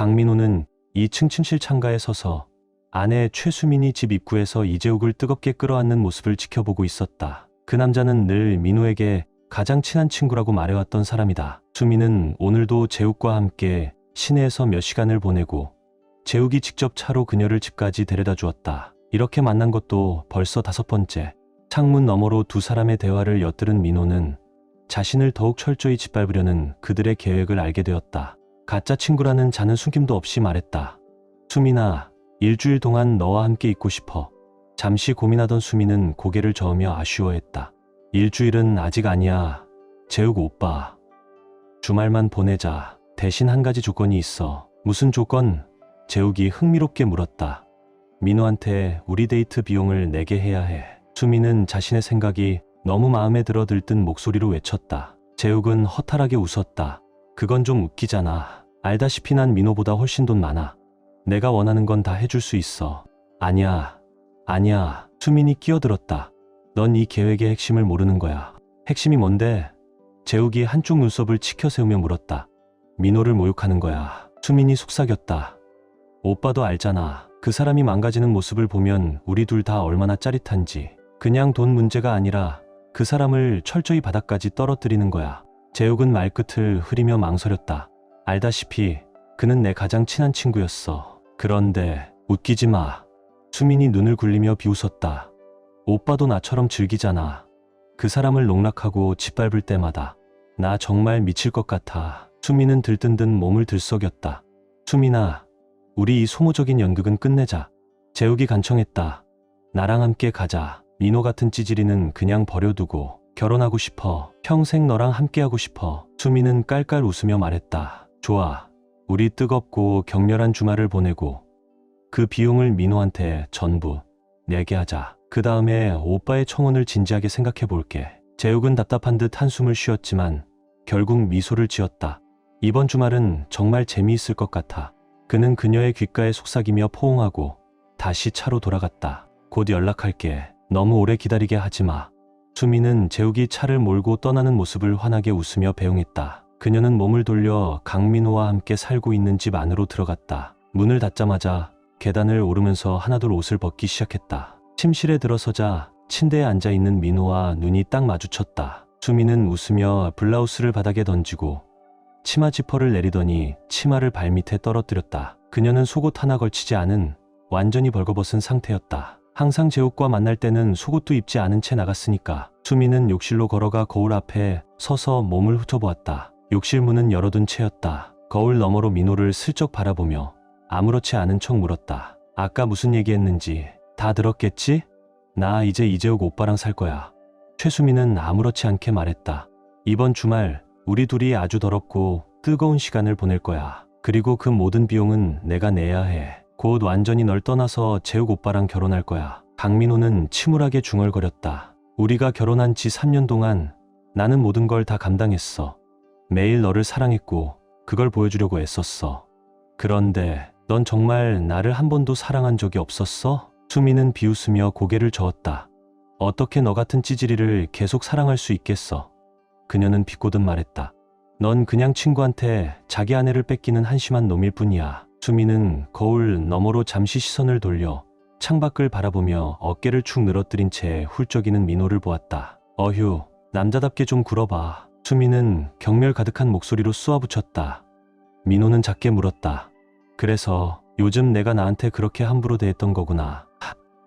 강민호는 2층 침실 창가에 서서 아내 최수민이 집 입구에서 이재욱을 뜨겁게 끌어안는 모습을 지켜보고 있었다. 그 남자는 늘 민호에게 가장 친한 친구라고 말해왔던 사람이다. 수민은 오늘도 재욱과 함께 시내에서 몇 시간을 보내고 재욱이 직접 차로 그녀를 집까지 데려다 주었다. 이렇게 만난 것도 벌써 5번째. 창문 너머로 두 사람의 대화를 엿들은 민호는 자신을 더욱 철저히 짓밟으려는 그들의 계획을 알게 되었다. 가짜 친구라는 자는 숨김도 없이 말했다. 수민아, 일주일 동안 너와 함께 있고 싶어. 잠시 고민하던 수민은 고개를 저으며 아쉬워했다. 일주일은 아직 아니야. 재욱 오빠. 주말만 보내자. 대신 한 가지 조건이 있어. 무슨 조건? 재욱이 흥미롭게 물었다. 민호한테 우리 데이트 비용을 내게 해야 해. 수민은 자신의 생각이 너무 마음에 들어 들뜬 목소리로 외쳤다. 재욱은 허탈하게 웃었다. 그건 좀 웃기잖아. 알다시피 난 민호보다 훨씬 돈 많아. 내가 원하는 건 다 해줄 수 있어. 아니야. 수민이 끼어들었다. 넌 이 계획의 핵심을 모르는 거야. 핵심이 뭔데? 재욱이 한쪽 눈썹을 치켜세우며 물었다. 민호를 모욕하는 거야. 수민이 속삭였다. 오빠도 알잖아. 그 사람이 망가지는 모습을 보면 우리 둘 다 얼마나 짜릿한지. 그냥 돈 문제가 아니라 그 사람을 철저히 바닥까지 떨어뜨리는 거야. 재욱은 말끝을 흐리며 망설였다. 알다시피 그는 내 가장 친한 친구였어. 그런데 웃기지 마. 수민이 눈을 굴리며 비웃었다. 오빠도 나처럼 즐기잖아. 그 사람을 농락하고 짓밟을 때마다. 나 정말 미칠 것 같아. 수민은 들뜬 듯 몸을 들썩였다. 수민아, 우리 이 소모적인 연극은 끝내자. 재욱이 간청했다. 나랑 함께 가자. 민호 같은 찌질이는 그냥 버려두고 결혼하고 싶어. 평생 너랑 함께하고 싶어. 수민은 깔깔 웃으며 말했다. 좋아. 우리 뜨겁고 격렬한 주말을 보내고 그 비용을 민호한테 전부 내게 하자. 그 다음에 오빠의 청혼을 진지하게 생각해 볼게. 재욱은 답답한 듯 한숨을 쉬었지만 결국 미소를 지었다. 이번 주말은 정말 재미있을 것 같아. 그는 그녀의 귓가에 속삭이며 포옹하고 다시 차로 돌아갔다. 곧 연락할게. 너무 오래 기다리게 하지 마. 수민은 재욱이 차를 몰고 떠나는 모습을 환하게 웃으며 배웅했다. 그녀는 몸을 돌려 강민호와 함께 살고 있는 집 안으로 들어갔다. 문을 닫자마자 계단을 오르면서 하나둘 옷을 벗기 시작했다. 침실에 들어서자 침대에 앉아있는 민호와 눈이 딱 마주쳤다. 수민은 웃으며 블라우스를 바닥에 던지고 치마 지퍼를 내리더니 치마를 발밑에 떨어뜨렸다. 그녀는 속옷 하나 걸치지 않은 완전히 벌거벗은 상태였다. 항상 재욱과 만날 때는 속옷도 입지 않은 채 나갔으니까. 수민은 욕실로 걸어가 거울 앞에 서서 몸을 훑어보았다. 욕실 문은 열어둔 채였다. 거울 너머로 민호를 슬쩍 바라보며 아무렇지 않은 척 물었다. 아까 무슨 얘기했는지 다 들었겠지? 나 이제 이재욱 오빠랑 살 거야. 최수민은 아무렇지 않게 말했다. 이번 주말 우리 둘이 아주 더럽고 뜨거운 시간을 보낼 거야. 그리고 그 모든 비용은 내가 내야 해. 곧 완전히 널 떠나서 재욱 오빠랑 결혼할 거야. 강민호는 침울하게 중얼거렸다. 우리가 결혼한 지 3년 동안 나는 모든 걸 다 감당했어. 매일 너를 사랑했고 그걸 보여주려고 애썼어. 그런데 넌 정말 나를 한 번도 사랑한 적이 없었어? 수민은 비웃으며 고개를 저었다. 어떻게 너 같은 찌질이를 계속 사랑할 수 있겠어? 그녀는 비꼬듯 말했다. 넌 그냥 친구한테 자기 아내를 뺏기는 한심한 놈일 뿐이야. 수민은 거울 너머로 잠시 시선을 돌려 창밖을 바라보며 어깨를 축 늘어뜨린 채 훌쩍이는 민호를 보았다. 어휴, 남자답게 좀 굴어봐. 수민은 경멸 가득한 목소리로 쏘아붙였다. 민호는 작게 물었다. 그래서 요즘 내가 나한테 그렇게 함부로 대했던 거구나.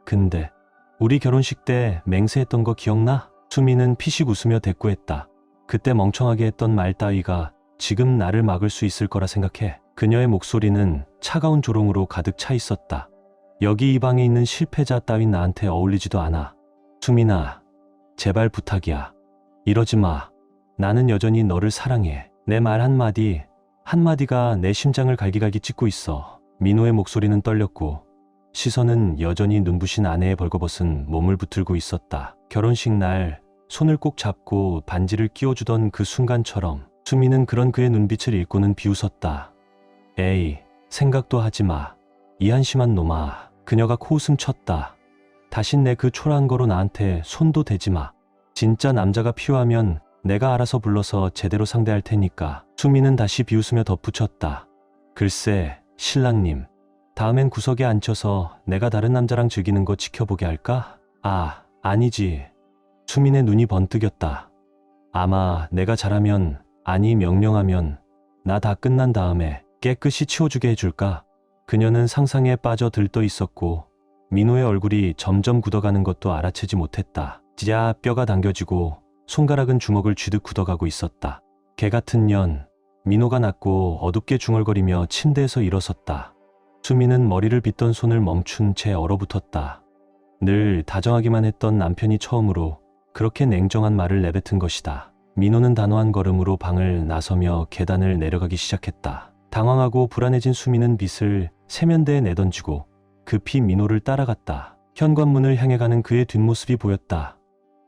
근데 우리 결혼식 때 맹세했던 거 기억나? 수민은 피식 웃으며 대꾸했다. 그때 멍청하게 했던 말 따위가 지금 나를 막을 수 있을 거라 생각해. 그녀의 목소리는 차가운 조롱으로 가득 차 있었다. 여기 이 방에 있는 실패자 따윈 나한테 어울리지도 않아. 수민아, 제발 부탁이야. 이러지 마. 나는 여전히 너를 사랑해. 내 말 한마디가 내 심장을 갈기갈기 찢고 있어. 민호의 목소리는 떨렸고 시선은 여전히 눈부신 아내의 벌거벗은 몸을 붙들고 있었다. 결혼식 날 손을 꼭 잡고 반지를 끼워주던 그 순간처럼 수민은 그런 그의 눈빛을 읽고는 비웃었다. 에이, 생각도 하지 마. 이 한심한 놈아. 그녀가 코웃음 쳤다. 다신 내 그 초라한 거로 나한테 손도 대지 마. 진짜 남자가 필요하면 내가 알아서 불러서 제대로 상대할 테니까. 수민은 다시 비웃으며 덧붙였다. 글쎄, 신랑님, 다음엔 구석에 앉혀서 내가 다른 남자랑 즐기는 거 지켜보게 할까? 아니지. 수민의 눈이 번뜩였다. 아마 내가 잘하면, 아니 명령하면 나 다 끝난 다음에 깨끗이 치워주게 해줄까? 그녀는 상상에 빠져 들떠 있었고 민호의 얼굴이 점점 굳어가는 것도 알아채지 못했다. 야, 뼈가 당겨지고 손가락은 주먹을 쥐듯 굳어가고 있었다. 개같은 년. 민호가 낮고 어둡게 중얼거리며 침대에서 일어섰다. 수미는 머리를 빗던 손을 멈춘 채 얼어붙었다. 늘 다정하기만 했던 남편이 처음으로 그렇게 냉정한 말을 내뱉은 것이다. 민호는 단호한 걸음으로 방을 나서며 계단을 내려가기 시작했다. 당황하고 불안해진 수미는 빗을 세면대에 내던지고 급히 민호를 따라갔다. 현관문을 향해 가는 그의 뒷모습이 보였다.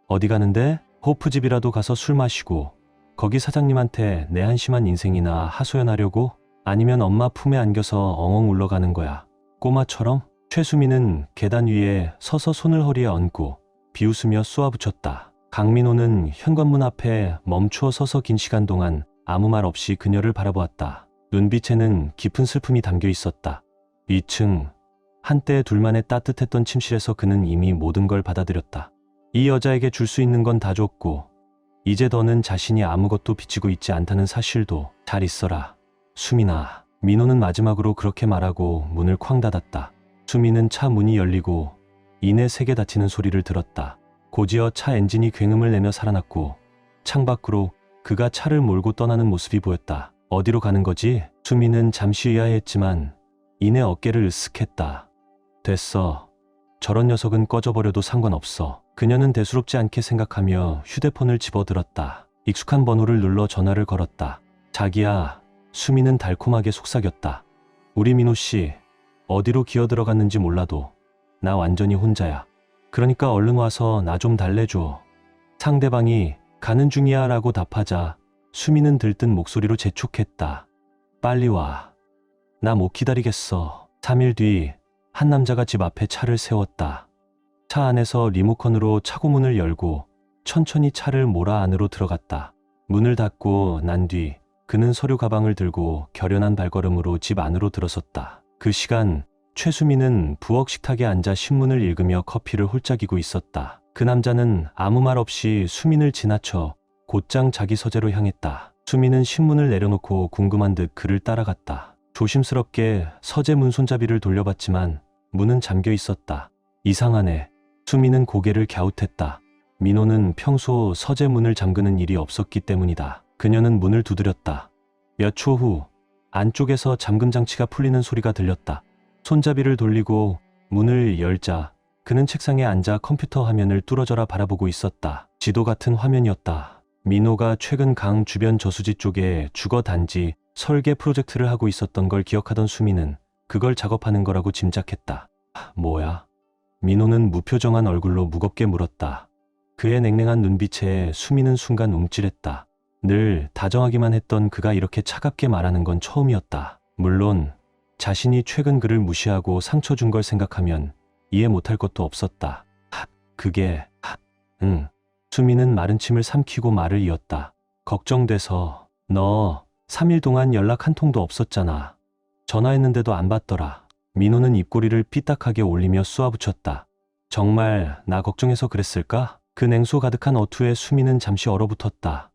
어디 가는데? 호프집이라도 가서 술 마시고 거기 사장님한테 내 한심한 인생이나 하소연하려고? 아니면 엄마 품에 안겨서 엉엉 울러가는 거야. 꼬마처럼? 최수미는 계단 위에 서서 손을 허리에 얹고 비웃으며 쏘아붙였다. 강민호는 현관문 앞에 멈추어 서서 긴 시간 동안 아무 말 없이 그녀를 바라보았다. 눈빛에는 깊은 슬픔이 담겨 있었다. 2층, 한때 둘만의 따뜻했던 침실에서 그는 이미 모든 걸 받아들였다. 이 여자에게 줄 수 있는 건 다 줬고 이제 더는 자신이 아무것도 비치고 있지 않다는 사실도. 잘 있어라, 수민아. 민호는 마지막으로 그렇게 말하고 문을 쾅 닫았다. 수민은 차 문이 열리고 이내 세게 닫히는 소리를 들었다. 곧이어 차 엔진이 굉음을 내며 살아났고 창밖으로 그가 차를 몰고 떠나는 모습이 보였다. 어디로 가는 거지? 수민은 잠시 의아해했지만 이내 어깨를 으쓱했다. 됐어. 저런 녀석은 꺼져버려도 상관없어. 그녀는 대수롭지 않게 생각하며 휴대폰을 집어들었다. 익숙한 번호를 눌러 전화를 걸었다. 자기야. 수민은 달콤하게 속삭였다. 우리 민호 씨, 어디로 기어들어갔는지 몰라도 나 완전히 혼자야. 그러니까 얼른 와서 나 좀 달래줘. 상대방이 가는 중이야 라고 답하자 수민은 들뜬 목소리로 재촉했다. 빨리 와. 나 못 기다리겠어. 3일 뒤 한 남자가 집 앞에 차를 세웠다. 차 안에서 리모컨으로 차고문을 열고 천천히 차를 몰아 안으로 들어갔다. 문을 닫고 난 뒤 그는 서류 가방을 들고 결연한 발걸음으로 집 안으로 들어섰다. 그 시간 최수민은 부엌 식탁에 앉아 신문을 읽으며 커피를 홀짝이고 있었다. 그 남자는 아무 말 없이 수민을 지나쳐 곧장 자기 서재로 향했다. 수민은 신문을 내려놓고 궁금한 듯 그를 따라갔다. 조심스럽게 서재 문 손잡이를 돌려봤지만 문은 잠겨 있었다. 이상하네. 수민은 고개를 갸웃했다. 민호는 평소 서재 문을 잠그는 일이 없었기 때문이다. 그녀는 문을 두드렸다. 몇 초 후 안쪽에서 잠금 장치가 풀리는 소리가 들렸다. 손잡이를 돌리고 문을 열자 그는 책상에 앉아 컴퓨터 화면을 뚫어져라 바라보고 있었다. 지도 같은 화면이었다. 민호가 최근 강 주변 저수지 쪽에 주거 단지 설계 프로젝트를 하고 있었던 걸 기억하던 수민은 그걸 작업하는 거라고 짐작했다. 뭐야? 민호는 무표정한 얼굴로 무겁게 물었다. 그의 냉랭한 눈빛에 수민은 순간 움찔했다. 늘 다정하기만 했던 그가 이렇게 차갑게 말하는 건 처음이었다. 물론 자신이 최근 그를 무시하고 상처 준 걸 생각하면 이해 못할 것도 없었다. 응. 수민은 마른 침을 삼키고 말을 이었다. 걱정돼서. 너 3일 동안 연락 한 통도 없었잖아. 전화했는데도 안 받더라. 민호는 입꼬리를 삐딱하게 올리며 쏘아붙였다. 정말 나 걱정해서 그랬을까? 그 냉소 가득한 어투에 수민은 잠시 얼어붙었다.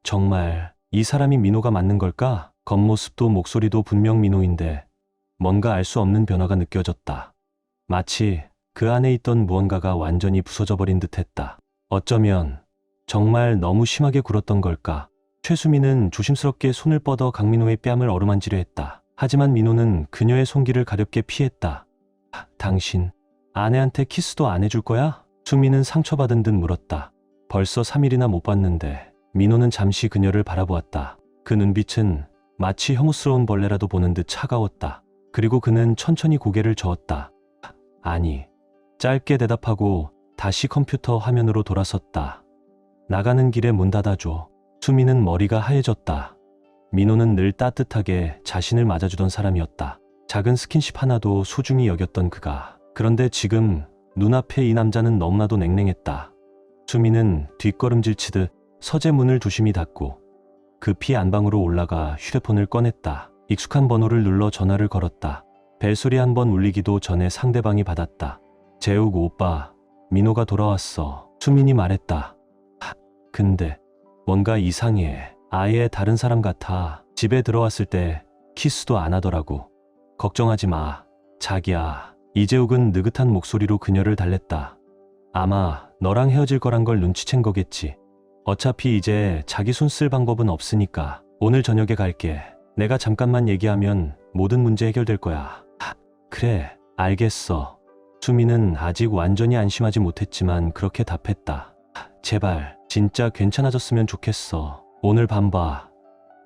정말 이 사람이 민호가 맞는 걸까? 겉모습도 목소리도 분명 민호인데 뭔가 알 수 없는 변화가 느껴졌다. 마치 그 안에 있던 무언가가 완전히 부서져 버린 듯했다. 어쩌면 정말 너무 심하게 굴었던 걸까? 최수민은 조심스럽게 손을 뻗어 강민호의 뺨을 어루만지려 했다. 하지만 민호는 그녀의 손길을 가볍게 피했다. 당신 아내한테 키스도 안 해줄 거야? 수민은 상처받은 듯 물었다. 벌써 3일이나 못 봤는데. 민호는 잠시 그녀를 바라보았다. 그 눈빛은 마치 혐오스러운 벌레라도 보는 듯 차가웠다. 그리고 그는 천천히 고개를 저었다. 아니. 짧게 대답하고 다시 컴퓨터 화면으로 돌아섰다. 나가는 길에 문 닫아줘. 수민은 머리가 하얘졌다. 민호는 늘 따뜻하게 자신을 맞아주던 사람이었다. 작은 스킨십 하나도 소중히 여겼던 그가. 그런데 지금 눈앞에 이 남자는 너무나도 냉랭했다. 수민은 뒷걸음질 치듯 서재 문을 조심히 닫고 급히 안방으로 올라가 휴대폰을 꺼냈다. 익숙한 번호를 눌러 전화를 걸었다. 벨소리 한 번 울리기도 전에 상대방이 받았다. 재욱 오빠, 민호가 돌아왔어. 수민이 말했다. 근데 뭔가 이상해. 아예 다른 사람 같아. 집에 들어왔을 때 키스도 안 하더라고. 걱정하지 마. 자기야. 이재욱은 느긋한 목소리로 그녀를 달랬다. 아마 너랑 헤어질 거란 걸 눈치챈 거겠지. 어차피 이제 자기 손 쓸 방법은 없으니까 오늘 저녁에 갈게. 내가 잠깐만 얘기하면 모든 문제 해결될 거야. 그래, 알겠어. 수미는 아직 완전히 안심하지 못했지만 그렇게 답했다. 제발 진짜 괜찮아졌으면 좋겠어. 오늘 밤 봐.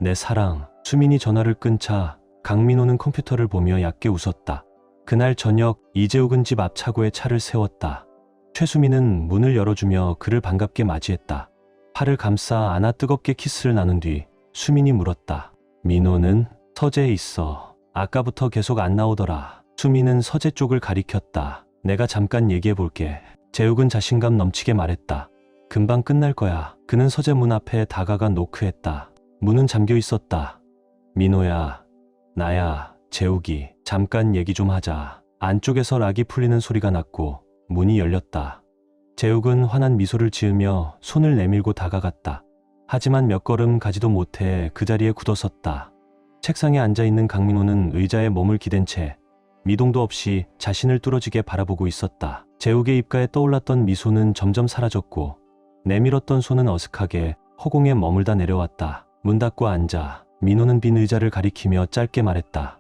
내 사랑. 수민이 전화를 끊자 강민호는 컴퓨터를 보며 얕게 웃었다. 그날 저녁 이재욱은 집 앞 차고에 차를 세웠다. 최수민은 문을 열어주며 그를 반갑게 맞이했다. 팔을 감싸 안아 뜨겁게 키스를 나눈 뒤 수민이 물었다. 민호는? 서재에 있어. 아까부터 계속 안 나오더라. 수민은 서재 쪽을 가리켰다. 내가 잠깐 얘기해 볼게. 재욱은 자신감 넘치게 말했다. 금방 끝날 거야. 그는 서재 문 앞에 다가가 노크했다. 문은 잠겨 있었다. 민호야, 나야, 재욱이. 잠깐 얘기 좀 하자. 안쪽에서 락이 풀리는 소리가 났고 문이 열렸다. 재욱은 환한 미소를 지으며 손을 내밀고 다가갔다. 하지만 몇 걸음 가지도 못해 그 자리에 굳어섰다. 책상에 앉아있는 강민호는 의자에 몸을 기댄 채 미동도 없이 자신을 뚫어지게 바라보고 있었다. 재욱의 입가에 떠올랐던 미소는 점점 사라졌고 내밀었던 손은 어색하게 허공에 머물다 내려왔다. 문 닫고 앉아. 민호는 빈 의자를 가리키며 짧게 말했다.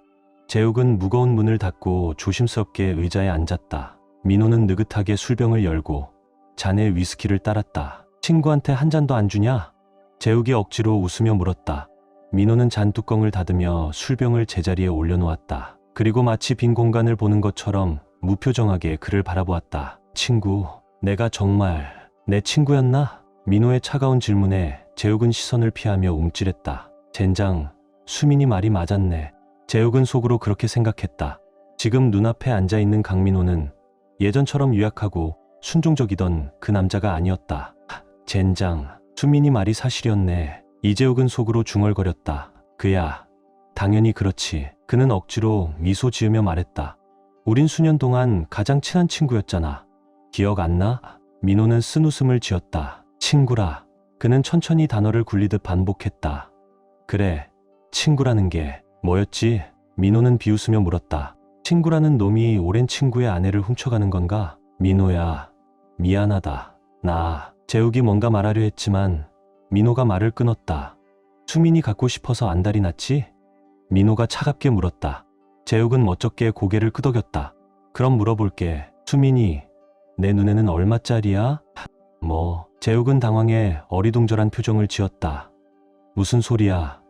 재욱은 무거운 문을 닫고 조심스럽게 의자에 앉았다. 민호는 느긋하게 술병을 열고 잔에 위스키를 따랐다. 친구한테 한 잔도 안 주냐? 재욱이 억지로 웃으며 물었다. 민호는 잔 뚜껑을 닫으며 술병을 제자리에 올려놓았다. 그리고 마치 빈 공간을 보는 것처럼 무표정하게 그를 바라보았다. 친구, 내가 정말 내 친구였나? 민호의 차가운 질문에 재욱은 시선을 피하며 움찔했다. 젠장, 수민이 말이 맞았네. 재욱은 속으로 그렇게 생각했다. 지금 눈앞에 앉아있는 강민호는 예전처럼 유약하고 순종적이던 그 남자가 아니었다. 젠장, 수민이 말이 사실이었네. 이재욱은 속으로 중얼거렸다. 그야, 당연히 그렇지. 그는 억지로 미소 지으며 말했다. 우린 수년 동안 가장 친한 친구였잖아. 기억 안 나? 민호는 쓴 웃음을 지었다. 친구라. 그는 천천히 단어를 굴리듯 반복했다. 그래, 친구라는 게 뭐였지? 민호는 비웃으며 물었다. 친구라는 놈이 오랜 친구의 아내를 훔쳐가는 건가? 민호야, 미안하다. 재욱이 뭔가 말하려 했지만 민호가 말을 끊었다. 수민이 갖고 싶어서 안달이 났지? 민호가 차갑게 물었다. 재욱은 멋쩍게 고개를 끄덕였다. 그럼 물어볼게. 수민이 내 눈에는 얼마짜리야? 재욱은 당황해 어리둥절한 표정을 지었다. 무슨 소리야?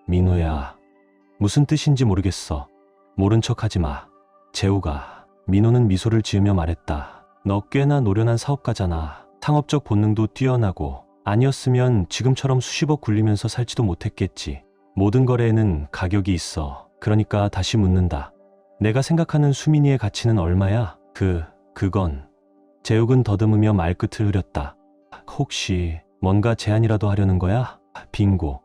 민호야. 무슨 뜻인지 모르겠어. 모른 척하지 마. 재욱아. 민호는 미소를 지으며 말했다. 너 꽤나 노련한 사업가잖아. 상업적 본능도 뛰어나고 아니었으면 지금처럼 수십억 굴리면서 살지도 못했겠지. 모든 거래에는 가격이 있어. 그러니까 다시 묻는다. 내가 생각하는 수민이의 가치는 얼마야? 그건. 재욱은 더듬으며 말끝을 흐렸다. 혹시 뭔가 제안이라도 하려는 거야? 빙고.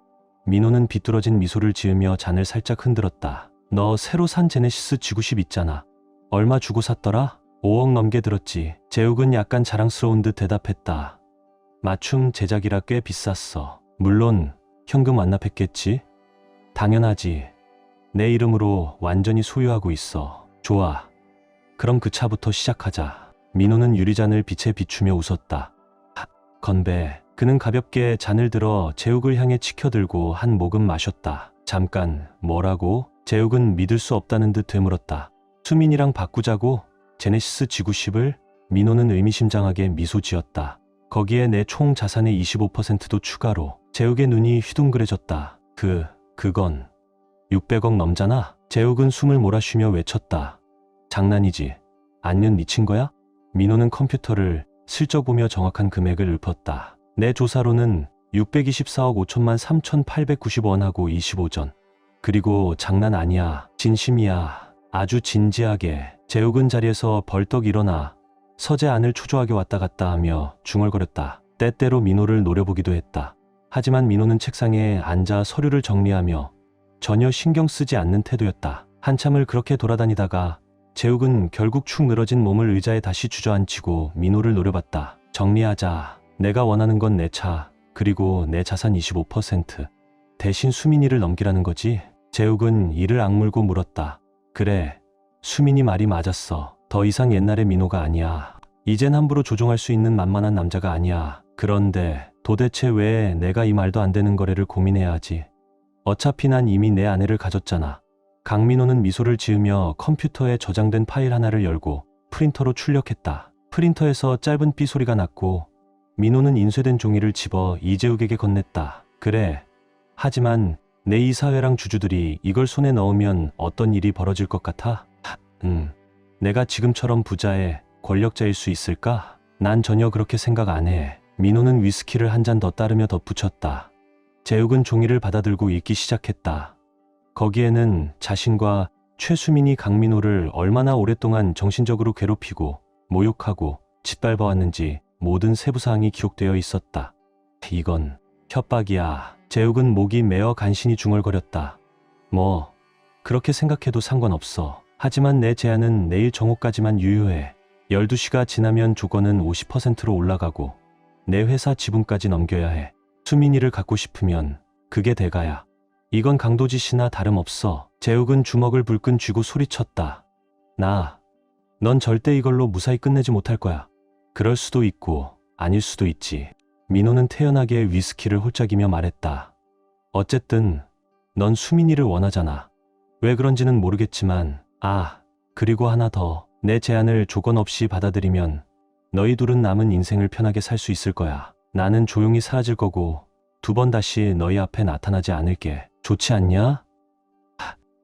민호는 비뚤어진 미소를 지으며 잔을 살짝 흔들었다. 너 새로 산 제네시스 G90 있잖아. 얼마 주고 샀더라? 5억 넘게 들었지. 재욱은 약간 자랑스러운 듯 대답했다. 맞춤 제작이라 꽤 비쌌어. 물론 현금 완납했겠지? 당연하지. 내 이름으로 완전히 소유하고 있어. 좋아. 그럼 그 차부터 시작하자. 민호는 유리잔을 빛에 비추며 웃었다. 건배. 그는 가볍게 잔을 들어 재욱을 향해 치켜들고 한 모금 마셨다. 잠깐, 뭐라고? 재욱은 믿을 수 없다는 듯 되물었다. 수민이랑 바꾸자고? 제네시스 G90을? 민호는 의미심장하게 미소 지었다. 거기에 내 총 자산의 25%도 추가로. 재욱의 눈이 휘둥그레졌다. 그건 600억 넘잖아? 재욱은 숨을 몰아쉬며 외쳤다. 장난이지. 안년 미친 거야? 민호는 컴퓨터를 슬쩍 보며 정확한 금액을 읊었다. 내 조사로는 624억 5천만 3,890원하고 25전. 그리고 장난 아니야. 진심이야. 아주 진지하게. 재욱은 자리에서 벌떡 일어나 서재 안을 초조하게 왔다 갔다 하며 중얼거렸다. 때때로 민호를 노려보기도 했다. 하지만 민호는 책상에 앉아 서류를 정리하며 전혀 신경 쓰지 않는 태도였다. 한참을 그렇게 돌아다니다가 재욱은 결국 축 늘어진 몸을 의자에 다시 주저앉히고 민호를 노려봤다. 정리하자. 내가 원하는 건 내 차, 그리고 내 자산 25%. 대신 수민이를 넘기라는 거지? 재욱은 이를 악물고 물었다. 그래, 수민이 말이 맞았어. 더 이상 옛날의 민호가 아니야. 이젠 함부로 조종할 수 있는 만만한 남자가 아니야. 그런데 도대체 왜 내가 이 말도 안 되는 거래를 고민해야 하지? 어차피 난 이미 내 아내를 가졌잖아. 강민호는 미소를 지으며 컴퓨터에 저장된 파일 하나를 열고 프린터로 출력했다. 프린터에서 짧은 삐 소리가 났고 민호는 인쇄된 종이를 집어 이재욱에게 건넸다. 그래. 하지만 내 이 사회랑 주주들이 이걸 손에 넣으면 어떤 일이 벌어질 것 같아? 내가 지금처럼 부자의 권력자일 수 있을까? 난 전혀 그렇게 생각 안 해. 민호는 위스키를 한 잔 더 따르며 덧붙였다. 재욱은 종이를 받아들고 읽기 시작했다. 거기에는 자신과 최수민이 강민호를 얼마나 오랫동안 정신적으로 괴롭히고 모욕하고 짓밟아왔는지 모든 세부사항이 기록되어 있었다. 이건 협박이야. 재욱은 목이 메어 간신히 중얼거렸다. 뭐 그렇게 생각해도 상관없어. 하지만 내 제안은 내일 정오까지만 유효해. 12시가 지나면 조건은 50%로 올라가고 내 회사 지분까지 넘겨야 해. 수민이를 갖고 싶으면 그게 대가야. 이건 강도짓이나 다름없어. 재욱은 주먹을 불끈 쥐고 소리쳤다. 넌 절대 이걸로 무사히 끝내지 못할 거야. 그럴 수도 있고 아닐 수도 있지. 민호는 태연하게 위스키를 홀짝이며 말했다. 어쨌든 넌 수민이를 원하잖아. 왜 그런지는 모르겠지만 그리고 하나 더. 내 제안을 조건 없이 받아들이면 너희 둘은 남은 인생을 편하게 살 수 있을 거야. 나는 조용히 사라질 거고 2번 다시 너희 앞에 나타나지 않을게. 좋지 않냐?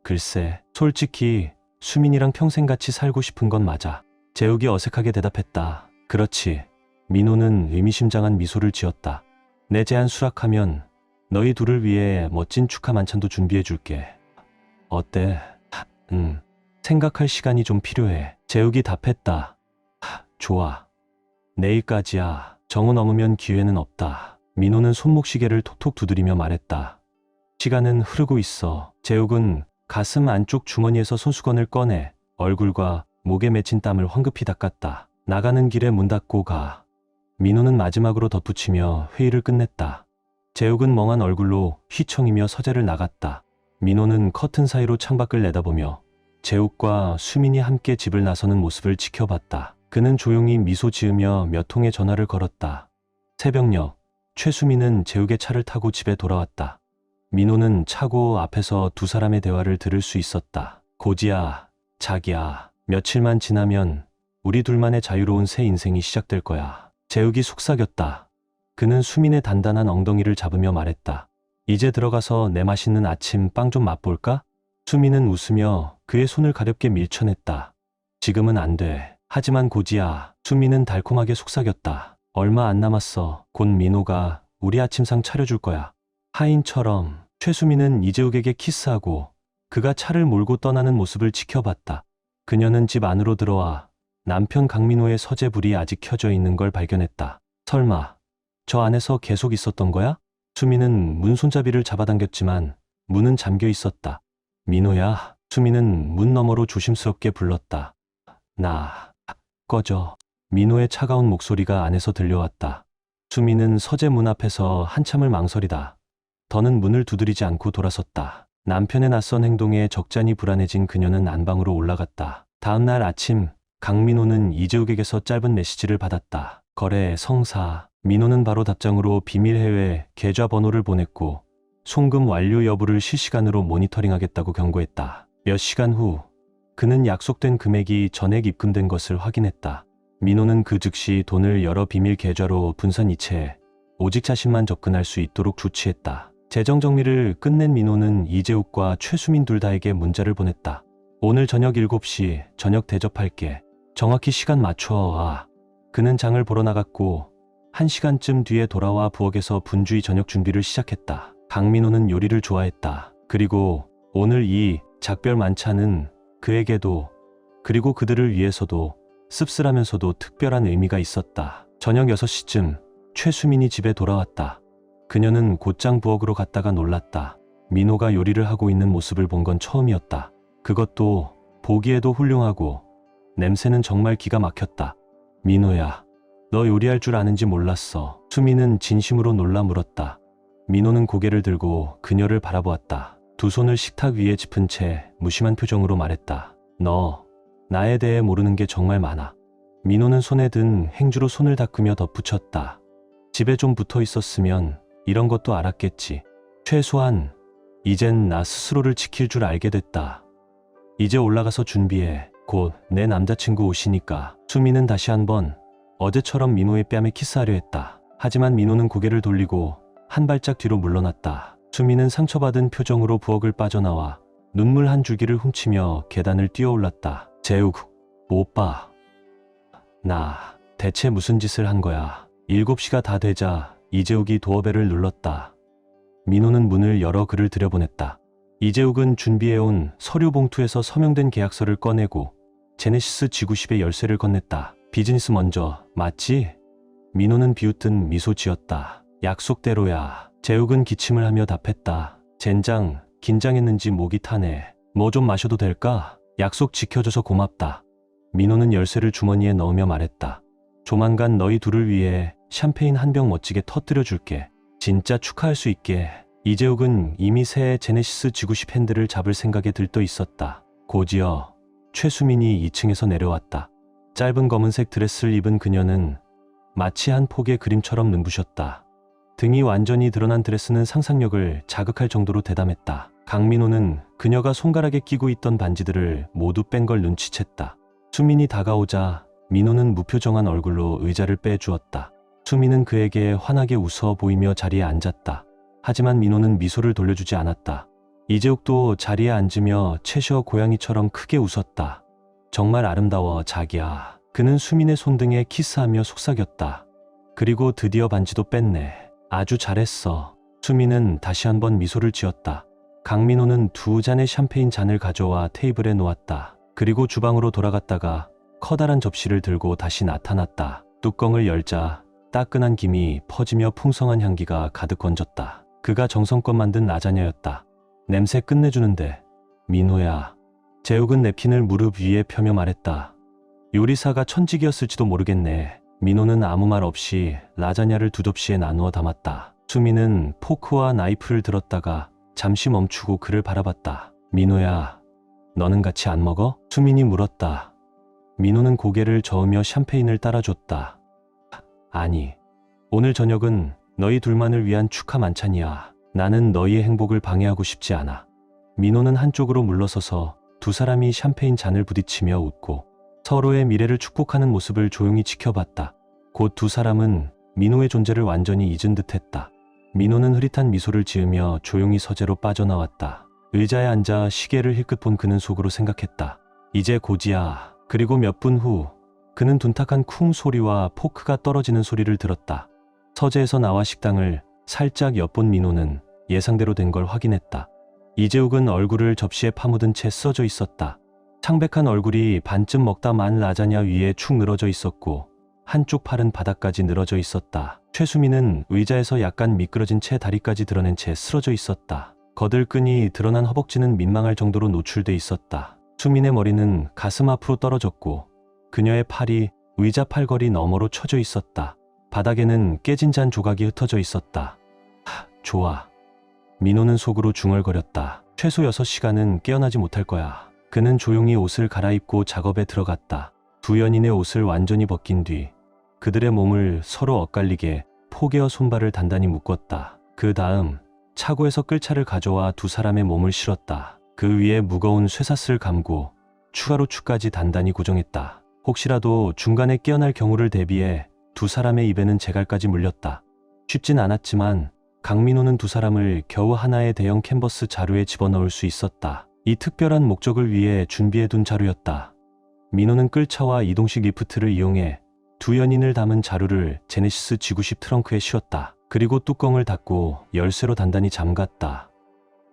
글쎄, 솔직히 수민이랑 평생 같이 살고 싶은 건 맞아. 재욱이 어색하게 대답했다. 그렇지. 민호는 의미심장한 미소를 지었다. 내 제안 수락하면 너희 둘을 위해 멋진 축하 만찬도 준비해 줄게. 어때? 생각할 시간이 좀 필요해. 재욱이 답했다. 좋아. 내일까지야. 정오 넘으면 기회는 없다. 민호는 손목시계를 톡톡 두드리며 말했다. 시간은 흐르고 있어. 재욱은 가슴 안쪽 주머니에서 손수건을 꺼내 얼굴과 목에 맺힌 땀을 황급히 닦았다. 나가는 길에 문 닫고 가. 민호는 마지막으로 덧붙이며 회의를 끝냈다. 재욱은 멍한 얼굴로 휘청이며 서재를 나갔다. 민호는 커튼 사이로 창밖을 내다보며 재욱과 수민이 함께 집을 나서는 모습을 지켜봤다. 그는 조용히 미소 지으며 몇 통의 전화를 걸었다. 새벽녘, 최수민은 재욱의 차를 타고 집에 돌아왔다. 민호는 차고 앞에서 두 사람의 대화를 들을 수 있었다. 고지야, 자기야, 며칠만 지나면 우리 둘만의 자유로운 새 인생이 시작될 거야. 재욱이 속삭였다. 그는 수민의 단단한 엉덩이를 잡으며 말했다. 이제 들어가서 내 맛있는 아침 빵 좀 맛볼까? 수민은 웃으며 그의 손을 가볍게 밀쳐냈다. 지금은 안 돼. 하지만 고지야. 수민은 달콤하게 속삭였다. 얼마 안 남았어. 곧 민호가 우리 아침상 차려줄 거야. 하인처럼. 최수민은 이재욱에게 키스하고 그가 차를 몰고 떠나는 모습을 지켜봤다. 그녀는 집 안으로 들어와 남편 강민호의 서재불이 아직 켜져 있는 걸 발견했다. 설마 저 안에서 계속 있었던 거야? 수민은 문 손잡이를 잡아당겼지만 문은 잠겨 있었다. 민호야. 수민은 문 너머로 조심스럽게 불렀다. 꺼져. 민호의 차가운 목소리가 안에서 들려왔다. 수민은 서재 문 앞에서 한참을 망설이다. 더는 문을 두드리지 않고 돌아섰다. 남편의 낯선 행동에 적잖이 불안해진 그녀는 안방으로 올라갔다. 다음 날 아침 강민호는 이재욱에게서 짧은 메시지를 받았다. 거래 성사. 민호는 바로 답장으로 비밀 해외 계좌 번호를 보냈고 송금 완료 여부를 실시간으로 모니터링하겠다고 경고했다. 몇 시간 후 그는 약속된 금액이 전액 입금된 것을 확인했다. 민호는 그 즉시 돈을 여러 비밀 계좌로 분산 이체해 오직 자신만 접근할 수 있도록 조치했다. 재정 정리를 끝낸 민호는 이재욱과 최수민 둘 다에게 문자를 보냈다. 오늘 저녁 7시 저녁 대접할게. 정확히 시간 맞춰 와. 그는 장을 보러 나갔고 1시간쯤 뒤에 돌아와 부엌에서 분주히 저녁 준비를 시작했다. 강민호는 요리를 좋아했다. 그리고 오늘 이 작별 만찬은 그에게도 그리고 그들을 위해서도 씁쓸하면서도 특별한 의미가 있었다. 저녁 6시쯤 최수민이 집에 돌아왔다. 그녀는 곧장 부엌으로 갔다가 놀랐다. 민호가 요리를 하고 있는 모습을 본 건 처음이었다. 그것도 보기에도 훌륭하고 냄새는 정말 기가 막혔다. 민호야, 너 요리할 줄 아는지 몰랐어. 수미는 진심으로 놀라 물었다. 민호는 고개를 들고 그녀를 바라보았다. 두 손을 식탁 위에 짚은 채 무심한 표정으로 말했다. 너 나에 대해 모르는 게 정말 많아. 민호는 손에 든 행주로 손을 닦으며 덧붙였다. 집에 좀 붙어 있었으면 이런 것도 알았겠지. 최소한 이젠 나 스스로를 지킬 줄 알게 됐다. 이제 올라가서 준비해. 곧 내 남자친구 오시니까. 수미는 다시 한번 어제처럼 민호의 뺨에 키스하려 했다. 하지만 민호는 고개를 돌리고 한 발짝 뒤로 물러났다. 수미는 상처받은 표정으로 부엌을 빠져나와 눈물 한 줄기를 훔치며 계단을 뛰어올랐다. 재욱, 오빠. 나 대체 무슨 짓을 한 거야. 7시가 다 되자 이재욱이 도어벨을 눌렀다. 민호는 문을 열어 그를 들여보냈다. 이재욱은 준비해온 서류 봉투에서 서명된 계약서를 꺼내고 제네시스 G90의 열쇠를 건넸다. 비즈니스 먼저, 맞지? 민호는 비웃든 미소 지었다. 약속대로야. 재욱은 기침을 하며 답했다. 젠장, 긴장했는지 목이 타네. 뭐 좀 마셔도 될까? 약속 지켜줘서 고맙다. 민호는 열쇠를 주머니에 넣으며 말했다. 조만간 너희 둘을 위해 샴페인 한 병 멋지게 터뜨려 줄게. 진짜 축하할 수 있게. 이재욱은 이미 새 제네시스 G90 핸들을 잡을 생각에 들떠 있었다. 곧이어 최수민이 2층에서 내려왔다. 짧은 검은색 드레스를 입은 그녀는 마치 한 폭의 그림처럼 눈부셨다. 등이 완전히 드러난 드레스는 상상력을 자극할 정도로 대담했다. 강민호는 그녀가 손가락에 끼고 있던 반지들을 모두 뺀 걸 눈치챘다. 수민이 다가오자 민호는 무표정한 얼굴로 의자를 빼주었다. 수민은 그에게 환하게 웃어 보이며 자리에 앉았다. 하지만 민호는 미소를 돌려주지 않았다. 이재욱도 자리에 앉으며 채셔 고양이처럼 크게 웃었다. 정말 아름다워, 자기야. 그는 수민의 손등에 키스하며 속삭였다. 그리고 드디어 반지도 뺐네. 아주 잘했어. 수민은 다시 한번 미소를 지었다. 강민호는 2잔의 샴페인 잔을 가져와 테이블에 놓았다. 그리고 주방으로 돌아갔다가 커다란 접시를 들고 다시 나타났다. 뚜껑을 열자 따끈한 김이 퍼지며 풍성한 향기가 가득 건졌다. 그가 정성껏 만든 라자냐였다. 냄새 끝내주는데. 민호야. 재욱은 냅킨을 무릎 위에 펴며 말했다. 요리사가 천직이었을지도 모르겠네. 민호는 아무 말 없이 라자냐를 2접시에 나누어 담았다. 수미는 포크와 나이프를 들었다가 잠시 멈추고 그를 바라봤다. 민호야, 너는 같이 안 먹어? 수민이 물었다. 민호는 고개를 저으며 샴페인을 따라줬다. 아니, 오늘 저녁은 너희 둘만을 위한 축하 만찬이야. 나는 너희의 행복을 방해하고 싶지 않아. 민호는 한쪽으로 물러서서 두 사람이 샴페인 잔을 부딪히며 웃고 서로의 미래를 축복하는 모습을 조용히 지켜봤다. 곧 두 사람은 민호의 존재를 완전히 잊은 듯했다. 민호는 흐릿한 미소를 지으며 조용히 서재로 빠져나왔다. 의자에 앉아 시계를 힐끗 본 그는 속으로 생각했다. 이제 곧이야. 그리고 몇 분 후 그는 둔탁한 쿵 소리와 포크가 떨어지는 소리를 들었다. 서재에서 나와 식당을 살짝 엿본 민호는 예상대로 된 걸 확인했다. 이재욱은 얼굴을 접시에 파묻은 채 쓰러져 있었다. 창백한 얼굴이 반쯤 먹다 만 라자냐 위에 축 늘어져 있었고 한쪽 팔은 바닥까지 늘어져 있었다. 최수민은 의자에서 약간 미끄러진 채 다리까지 드러낸 채 쓰러져 있었다. 거들끈이 드러난 허벅지는 민망할 정도로 노출돼 있었다. 수민의 머리는 가슴 앞으로 떨어졌고 그녀의 팔이 의자 팔걸이 너머로 쳐져 있었다. 바닥에는 깨진 잔 조각이 흩어져 있었다. 좋아. 민호는 속으로 중얼거렸다. 최소 6시간은 깨어나지 못할 거야. 그는 조용히 옷을 갈아입고 작업에 들어갔다. 두 연인의 옷을 완전히 벗긴 뒤 그들의 몸을 서로 엇갈리게 포개어 손발을 단단히 묶었다. 그 다음 차고에서 끌차를 가져와 두 사람의 몸을 실었다. 그 위에 무거운 쇠사슬을 감고 추가로 축까지 단단히 고정했다. 혹시라도 중간에 깨어날 경우를 대비해 두 사람의 입에는 재갈까지 물렸다. 쉽진 않았지만 강민호는 두 사람을 겨우 하나의 대형 캔버스 자루에 집어넣을 수 있었다. 이 특별한 목적을 위해 준비해둔 자루였다. 민호는 끌차와 이동식 리프트를 이용해 두 연인을 담은 자루를 제네시스 G90 트렁크에 씌웠다. 그리고 뚜껑을 닫고 열쇠로 단단히 잠갔다.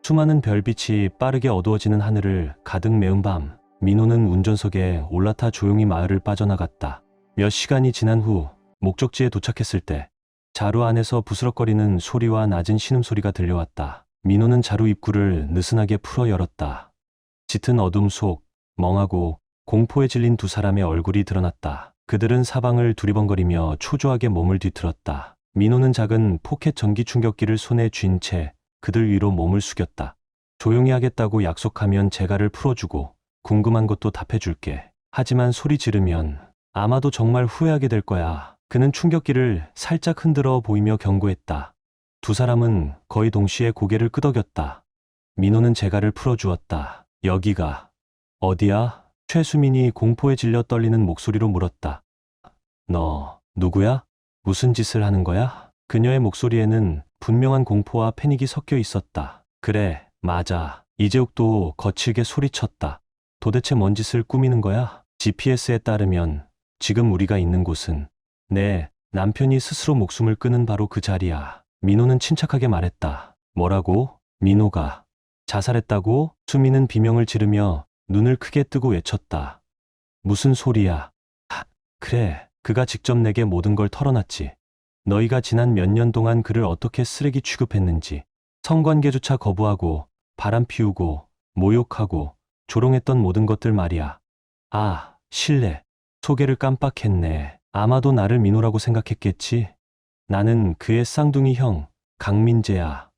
수많은 별빛이 빠르게 어두워지는 하늘을 가득 메운 밤, 민호는 운전석에 올라타 조용히 마을을 빠져나갔다. 몇 시간이 지난 후 목적지에 도착했을 때 자루 안에서 부스럭거리는 소리와 낮은 신음소리가 들려왔다. 민호는 자루 입구를 느슨하게 풀어 열었다. 짙은 어둠 속 멍하고 공포에 질린 두 사람의 얼굴이 드러났다. 그들은 사방을 두리번거리며 초조하게 몸을 뒤틀었다. 민호는 작은 포켓 전기 충격기를 손에 쥔 채 그들 위로 몸을 숙였다. 조용히 하겠다고 약속하면 재갈을 풀어주고 궁금한 것도 답해줄게. 하지만 소리 지르면 아마도 정말 후회하게 될 거야. 그는 충격기를 살짝 흔들어 보이며 경고했다. 두 사람은 거의 동시에 고개를 끄덕였다. 민호는 재갈을 풀어주었다. 여기가 어디야? 최수민이 공포에 질려 떨리는 목소리로 물었다. 너 누구야? 무슨 짓을 하는 거야? 그녀의 목소리에는 분명한 공포와 패닉이 섞여 있었다. 그래, 맞아. 이재욱도 거칠게 소리쳤다. 도대체 뭔 짓을 꾸미는 거야? GPS에 따르면 지금 우리가 있는 곳은 내 남편이 스스로 목숨을 끊은 바로 그 자리야. 민호는 침착하게 말했다. 뭐라고? 민호가 자살했다고? 수민은 비명을 지르며 눈을 크게 뜨고 외쳤다. 무슨 소리야? 그래, 그가 직접 내게 모든 걸 털어놨지. 너희가 지난 몇 년 동안 그를 어떻게 쓰레기 취급했는지, 성관계조차 거부하고 바람 피우고 모욕하고 조롱했던 모든 것들 말이야. 아, 실례. 소개를 깜빡했네. 아마도 나를 민호라고 생각했겠지? 나는 그의 쌍둥이 형, 강민재야.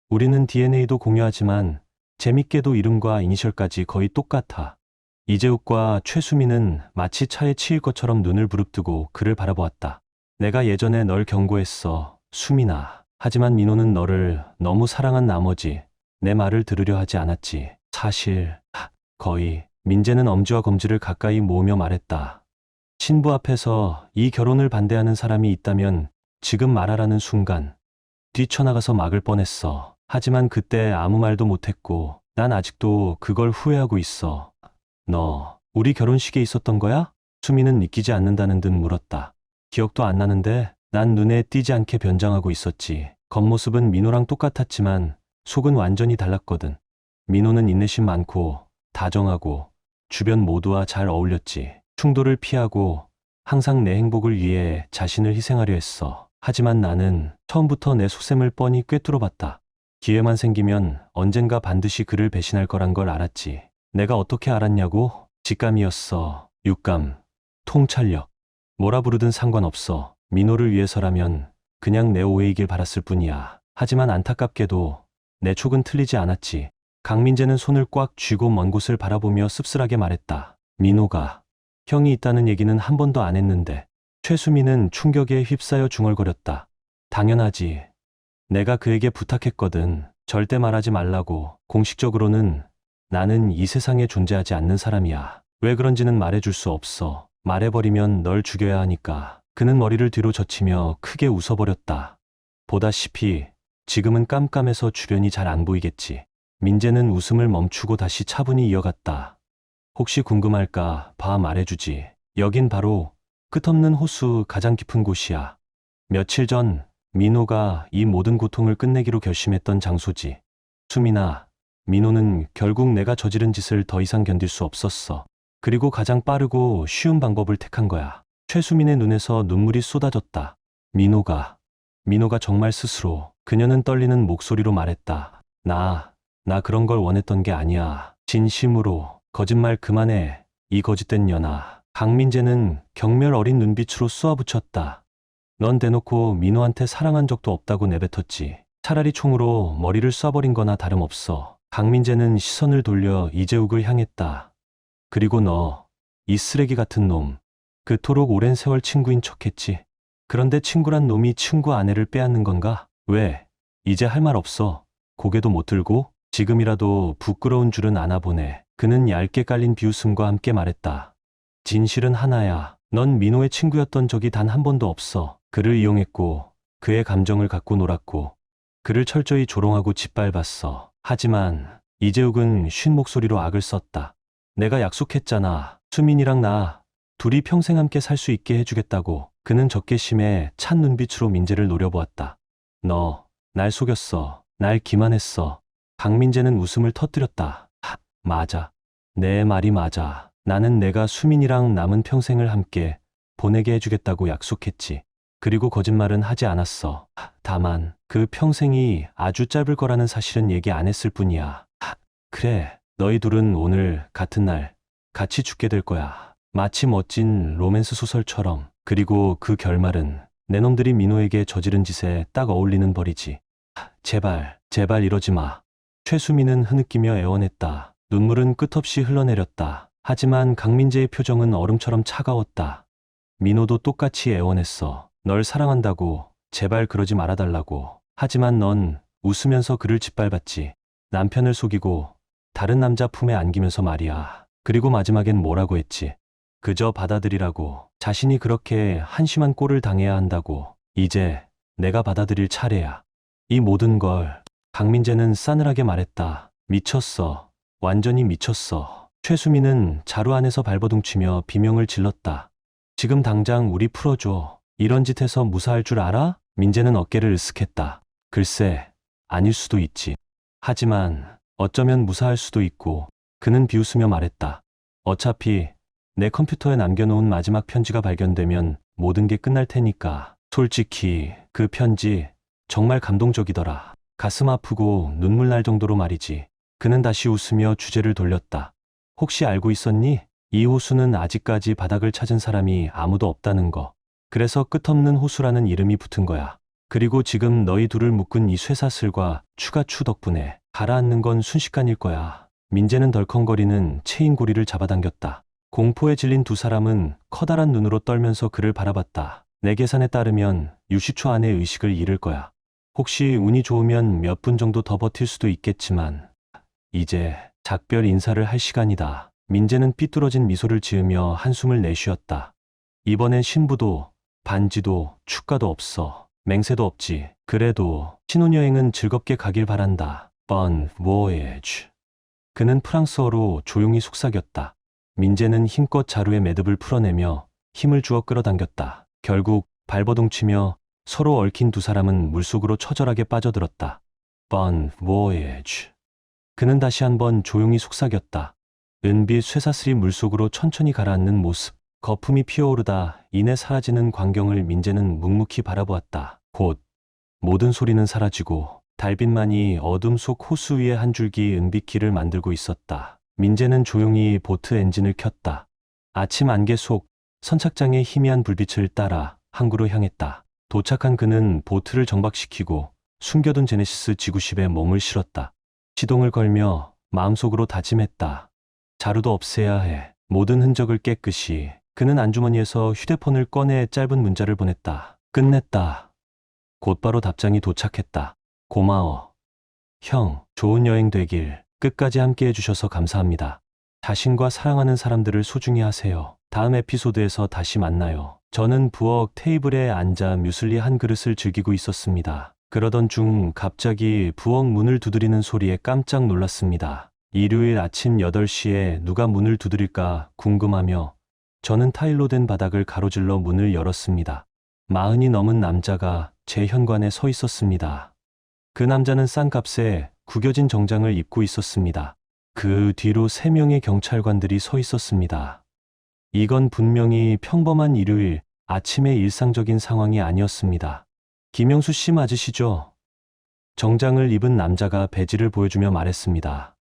우리는 DNA도 공유하지만 재밌게도 이름과 이니셜까지 거의 똑같아. 이재욱과 최수민은 마치 차에 치일 것처럼 눈을 부릅뜨고 그를 바라보았다. 내가 예전에 널 경고했어, 수민아. 하지만 민호는 너를 너무 사랑한 나머지 내 말을 들으려 하지 않았지. 사실, 거의. 민재는 엄지와 검지를 가까이 모으며 말했다. 신부 앞에서 이 결혼을 반대하는 사람이 있다면 지금 말하라는 순간 뛰쳐나가서 막을 뻔했어. 하지만 그때 아무 말도 못했고 난 아직도 그걸 후회하고 있어. 너 우리 결혼식에 있었던 거야? 수미는 믿기지 않는다는 듯 물었다. 기억도 안 나는데 난 눈에 띄지 않게 변장하고 있었지. 겉모습은 민호랑 똑같았지만 속은 완전히 달랐거든. 민호는 인내심 많고 다정하고 주변 모두와 잘 어울렸지. 충돌을 피하고 항상 내 행복을 위해 자신을 희생하려 했어. 하지만 나는 처음부터 내 속셈을 뻔히 꿰뚫어 봤다. 기회만 생기면 언젠가 반드시 그를 배신할 거란 걸 알았지. 내가 어떻게 알았냐고? 직감이었어. 육감, 통찰력. 뭐라 부르든 상관없어. 민호를 위해서라면 그냥 내 오해이길 바랐을 뿐이야. 하지만 안타깝게도 내 촉은 틀리지 않았지. 강민재는 손을 꽉 쥐고 먼 곳을 바라보며 씁쓸하게 말했다. 민호가 형이 있다는 얘기는 한 번도 안 했는데. 최수민은 충격에 휩싸여 중얼거렸다. 당연하지. 내가 그에게 부탁했거든. 절대 말하지 말라고. 공식적으로는 나는 이 세상에 존재하지 않는 사람이야. 왜 그런지는 말해줄 수 없어. 말해버리면 널 죽여야 하니까. 그는 머리를 뒤로 젖히며 크게 웃어버렸다. 보다시피 지금은 깜깜해서 주변이 잘 안 보이겠지. 민재는 웃음을 멈추고 다시 차분히 이어갔다. 혹시 궁금할까 봐 말해주지. 여긴 바로 끝없는 호수 가장 깊은 곳이야. 며칠 전 민호가 이 모든 고통을 끝내기로 결심했던 장소지. 수민아, 민호는 결국 내가 저지른 짓을 더 이상 견딜 수 없었어. 그리고 가장 빠르고 쉬운 방법을 택한 거야. 최수민의 눈에서 눈물이 쏟아졌다. 민호가 정말 스스로. 그녀는 떨리는 목소리로 말했다. 나 그런 걸 원했던 게 아니야. 진심으로. 거짓말 그만해. 이 거짓된 년아. 강민재는 경멸 어린 눈빛으로 쏘아붙였다. 넌 대놓고 민호한테 사랑한 적도 없다고 내뱉었지. 차라리 총으로 머리를 쏴버린 거나 다름없어. 강민재는 시선을 돌려 이재욱을 향했다. 그리고 너, 이 쓰레기 같은 놈. 그토록 오랜 세월 친구인 척했지. 그런데 친구란 놈이 친구 아내를 빼앗는 건가? 왜? 이제 할 말 없어. 고개도 못 들고? 지금이라도 부끄러운 줄은 아나 보네. 그는 얇게 깔린 비웃음과 함께 말했다. 진실은 하나야. 넌 민호의 친구였던 적이 단 한 번도 없어. 그를 이용했고 그의 감정을 갖고 놀았고 그를 철저히 조롱하고 짓밟았어. 하지만 이재욱은 쉰 목소리로 악을 썼다. 내가 약속했잖아. 수민이랑 나 둘이 평생 함께 살 수 있게 해주겠다고. 그는 적개심에 찬 눈빛으로 민재를 노려보았다. 너 날 속였어. 날 기만했어. 강민재는 웃음을 터뜨렸다. 맞아. 내 말이 맞아. 나는 내가 수민이랑 남은 평생을 함께 보내게 해주겠다고 약속했지. 그리고 거짓말은 하지 않았어. 다만 그 평생이 아주 짧을 거라는 사실은 얘기 안 했을 뿐이야. 그래, 너희 둘은 오늘 같은 날 같이 죽게 될 거야. 마치 멋진 로맨스 소설처럼. 그리고 그 결말은 내 놈들이 민호에게 저지른 짓에 딱 어울리는 벌이지. 제발, 제발 이러지 마. 최수민은 흐느끼며 애원했다. 눈물은 끝없이 흘러내렸다. 하지만 강민재의 표정은 얼음처럼 차가웠다. 민호도 똑같이 애원했어. 널 사랑한다고, 제발 그러지 말아달라고. 하지만 넌 웃으면서 그를 짓밟았지. 남편을 속이고 다른 남자 품에 안기면서 말이야. 그리고 마지막엔 뭐라고 했지? 그저 받아들이라고. 자신이 그렇게 한심한 꼴을 당해야 한다고. 이제 내가 받아들일 차례야. 이 모든 걸 강민재는 싸늘하게 말했다. 미쳤어. 완전히 미쳤어. 최수민은 자루 안에서 발버둥치며 비명을 질렀다. 지금 당장 우리 풀어줘. 이런 짓 해서 무사할 줄 알아? 민재는 어깨를 으쓱했다. 글쎄, 아닐 수도 있지. 하지만 어쩌면 무사할 수도 있고. 그는 비웃으며 말했다. 어차피 내 컴퓨터에 남겨놓은 마지막 편지가 발견되면 모든 게 끝날 테니까. 솔직히 그 편지 정말 감동적이더라. 가슴 아프고 눈물 날 정도로 말이지. 그는 다시 웃으며 주제를 돌렸다. 혹시 알고 있었니? 이 호수는 아직까지 바닥을 찾은 사람이 아무도 없다는 거. 그래서 끝없는 호수라는 이름이 붙은 거야. 그리고 지금 너희 둘을 묶은 이 쇠사슬과 추가추 덕분에 가라앉는 건 순식간일 거야. 민재는 덜컹거리는 체인고리를 잡아당겼다. 공포에 질린 두 사람은 커다란 눈으로 떨면서 그를 바라봤다. 내 계산에 따르면 유시초 안에 의식을 잃을 거야. 혹시 운이 좋으면 몇 분 정도 더 버틸 수도 있겠지만 이제 작별 인사를 할 시간이다. 민재는 삐뚤어진 미소를 지으며 한숨을 내쉬었다. 이번엔 신부도 반지도 축가도 없어. 맹세도 없지. 그래도 신혼여행은 즐겁게 가길 바란다. Bon voyage. 그는 프랑스어로 조용히 속삭였다. 민재는 힘껏 자루의 매듭을 풀어내며 힘을 주어 끌어당겼다. 결국 발버둥치며 서로 얽힌 두 사람은 물속으로 처절하게 빠져들었다. Bon voyage. 그는 다시 한번 조용히 속삭였다. 은빛 쇠사슬이 물속으로 천천히 가라앉는 모습. 거품이 피어오르다 이내 사라지는 광경을 민재는 묵묵히 바라보았다. 곧 모든 소리는 사라지고 달빛만이 어둠 속 호수 위에 한 줄기 은빛길을 만들고 있었다. 민재는 조용히 보트 엔진을 켰다. 아침 안개 속 선착장의 희미한 불빛을 따라 항구로 향했다. 도착한 그는 보트를 정박시키고 숨겨둔 제네시스 지구십에 몸을 실었다. 시동을 걸며 마음속으로 다짐했다. 자루도 없애야 해. 모든 흔적을 깨끗이. 그는 안주머니에서 휴대폰을 꺼내 짧은 문자를 보냈다. 끝냈다. 곧바로 답장이 도착했다. 고마워. 형, 좋은 여행 되길. 끝까지 함께 해주셔서 감사합니다. 자신과 사랑하는 사람들을 소중히 하세요. 다음 에피소드에서 다시 만나요. 저는 부엌 테이블에 앉아 뮤슬리 한 그릇을 즐기고 있었습니다. 그러던 중 갑자기 부엌 문을 두드리는 소리에 깜짝 놀랐습니다. 일요일 아침 8시에 누가 문을 두드릴까 궁금하며 저는 타일로 된 바닥을 가로질러 문을 열었습니다. 40이 넘은 남자가 제 현관에 서 있었습니다. 그 남자는 싼 값에 구겨진 정장을 입고 있었습니다. 그 뒤로 3명의 경찰관들이 서 있었습니다. 이건 분명히 평범한 일요일 아침의 일상적인 상황이 아니었습니다. 김영수 씨 맞으시죠? 정장을 입은 남자가 배지를 보여주며 말했습니다.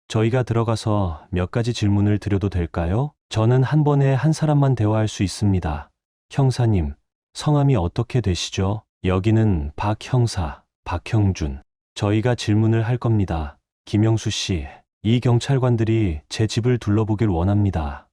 저희가 들어가서 몇 가지 질문을 드려도 될까요? 저는 한 번에 한 사람만 대화할 수 있습니다. 형사님, 성함이 어떻게 되시죠? 여기는 박 형사, 박형준. 저희가 질문을 할 겁니다. 김영수 씨, 이 경찰관들이 제 집을 둘러보길 원합니다.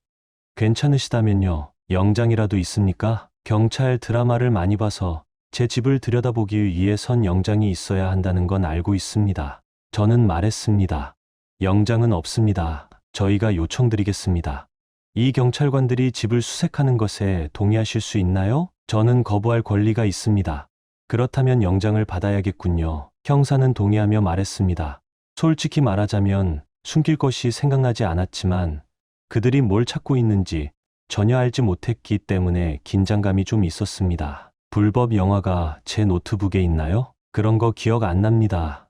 괜찮으시다면요. 영장이라도 있습니까? 경찰 드라마를 많이 봐서 제 집을 들여다보기 위해선 영장이 있어야 한다는 건 알고 있습니다. 저는 말했습니다. 영장은 없습니다. 저희가 요청드리겠습니다. 이 경찰관들이 집을 수색하는 것에 동의하실 수 있나요? 저는 거부할 권리가 있습니다. 그렇다면 영장을 받아야겠군요. 형사는 동의하며 말했습니다. 솔직히 말하자면 숨길 것이 생각나지 않았지만 그들이 뭘 찾고 있는지 전혀 알지 못했기 때문에 긴장감이 좀 있었습니다. 불법 영화가 제 노트북에 있나요? 그런 거 기억 안 납니다.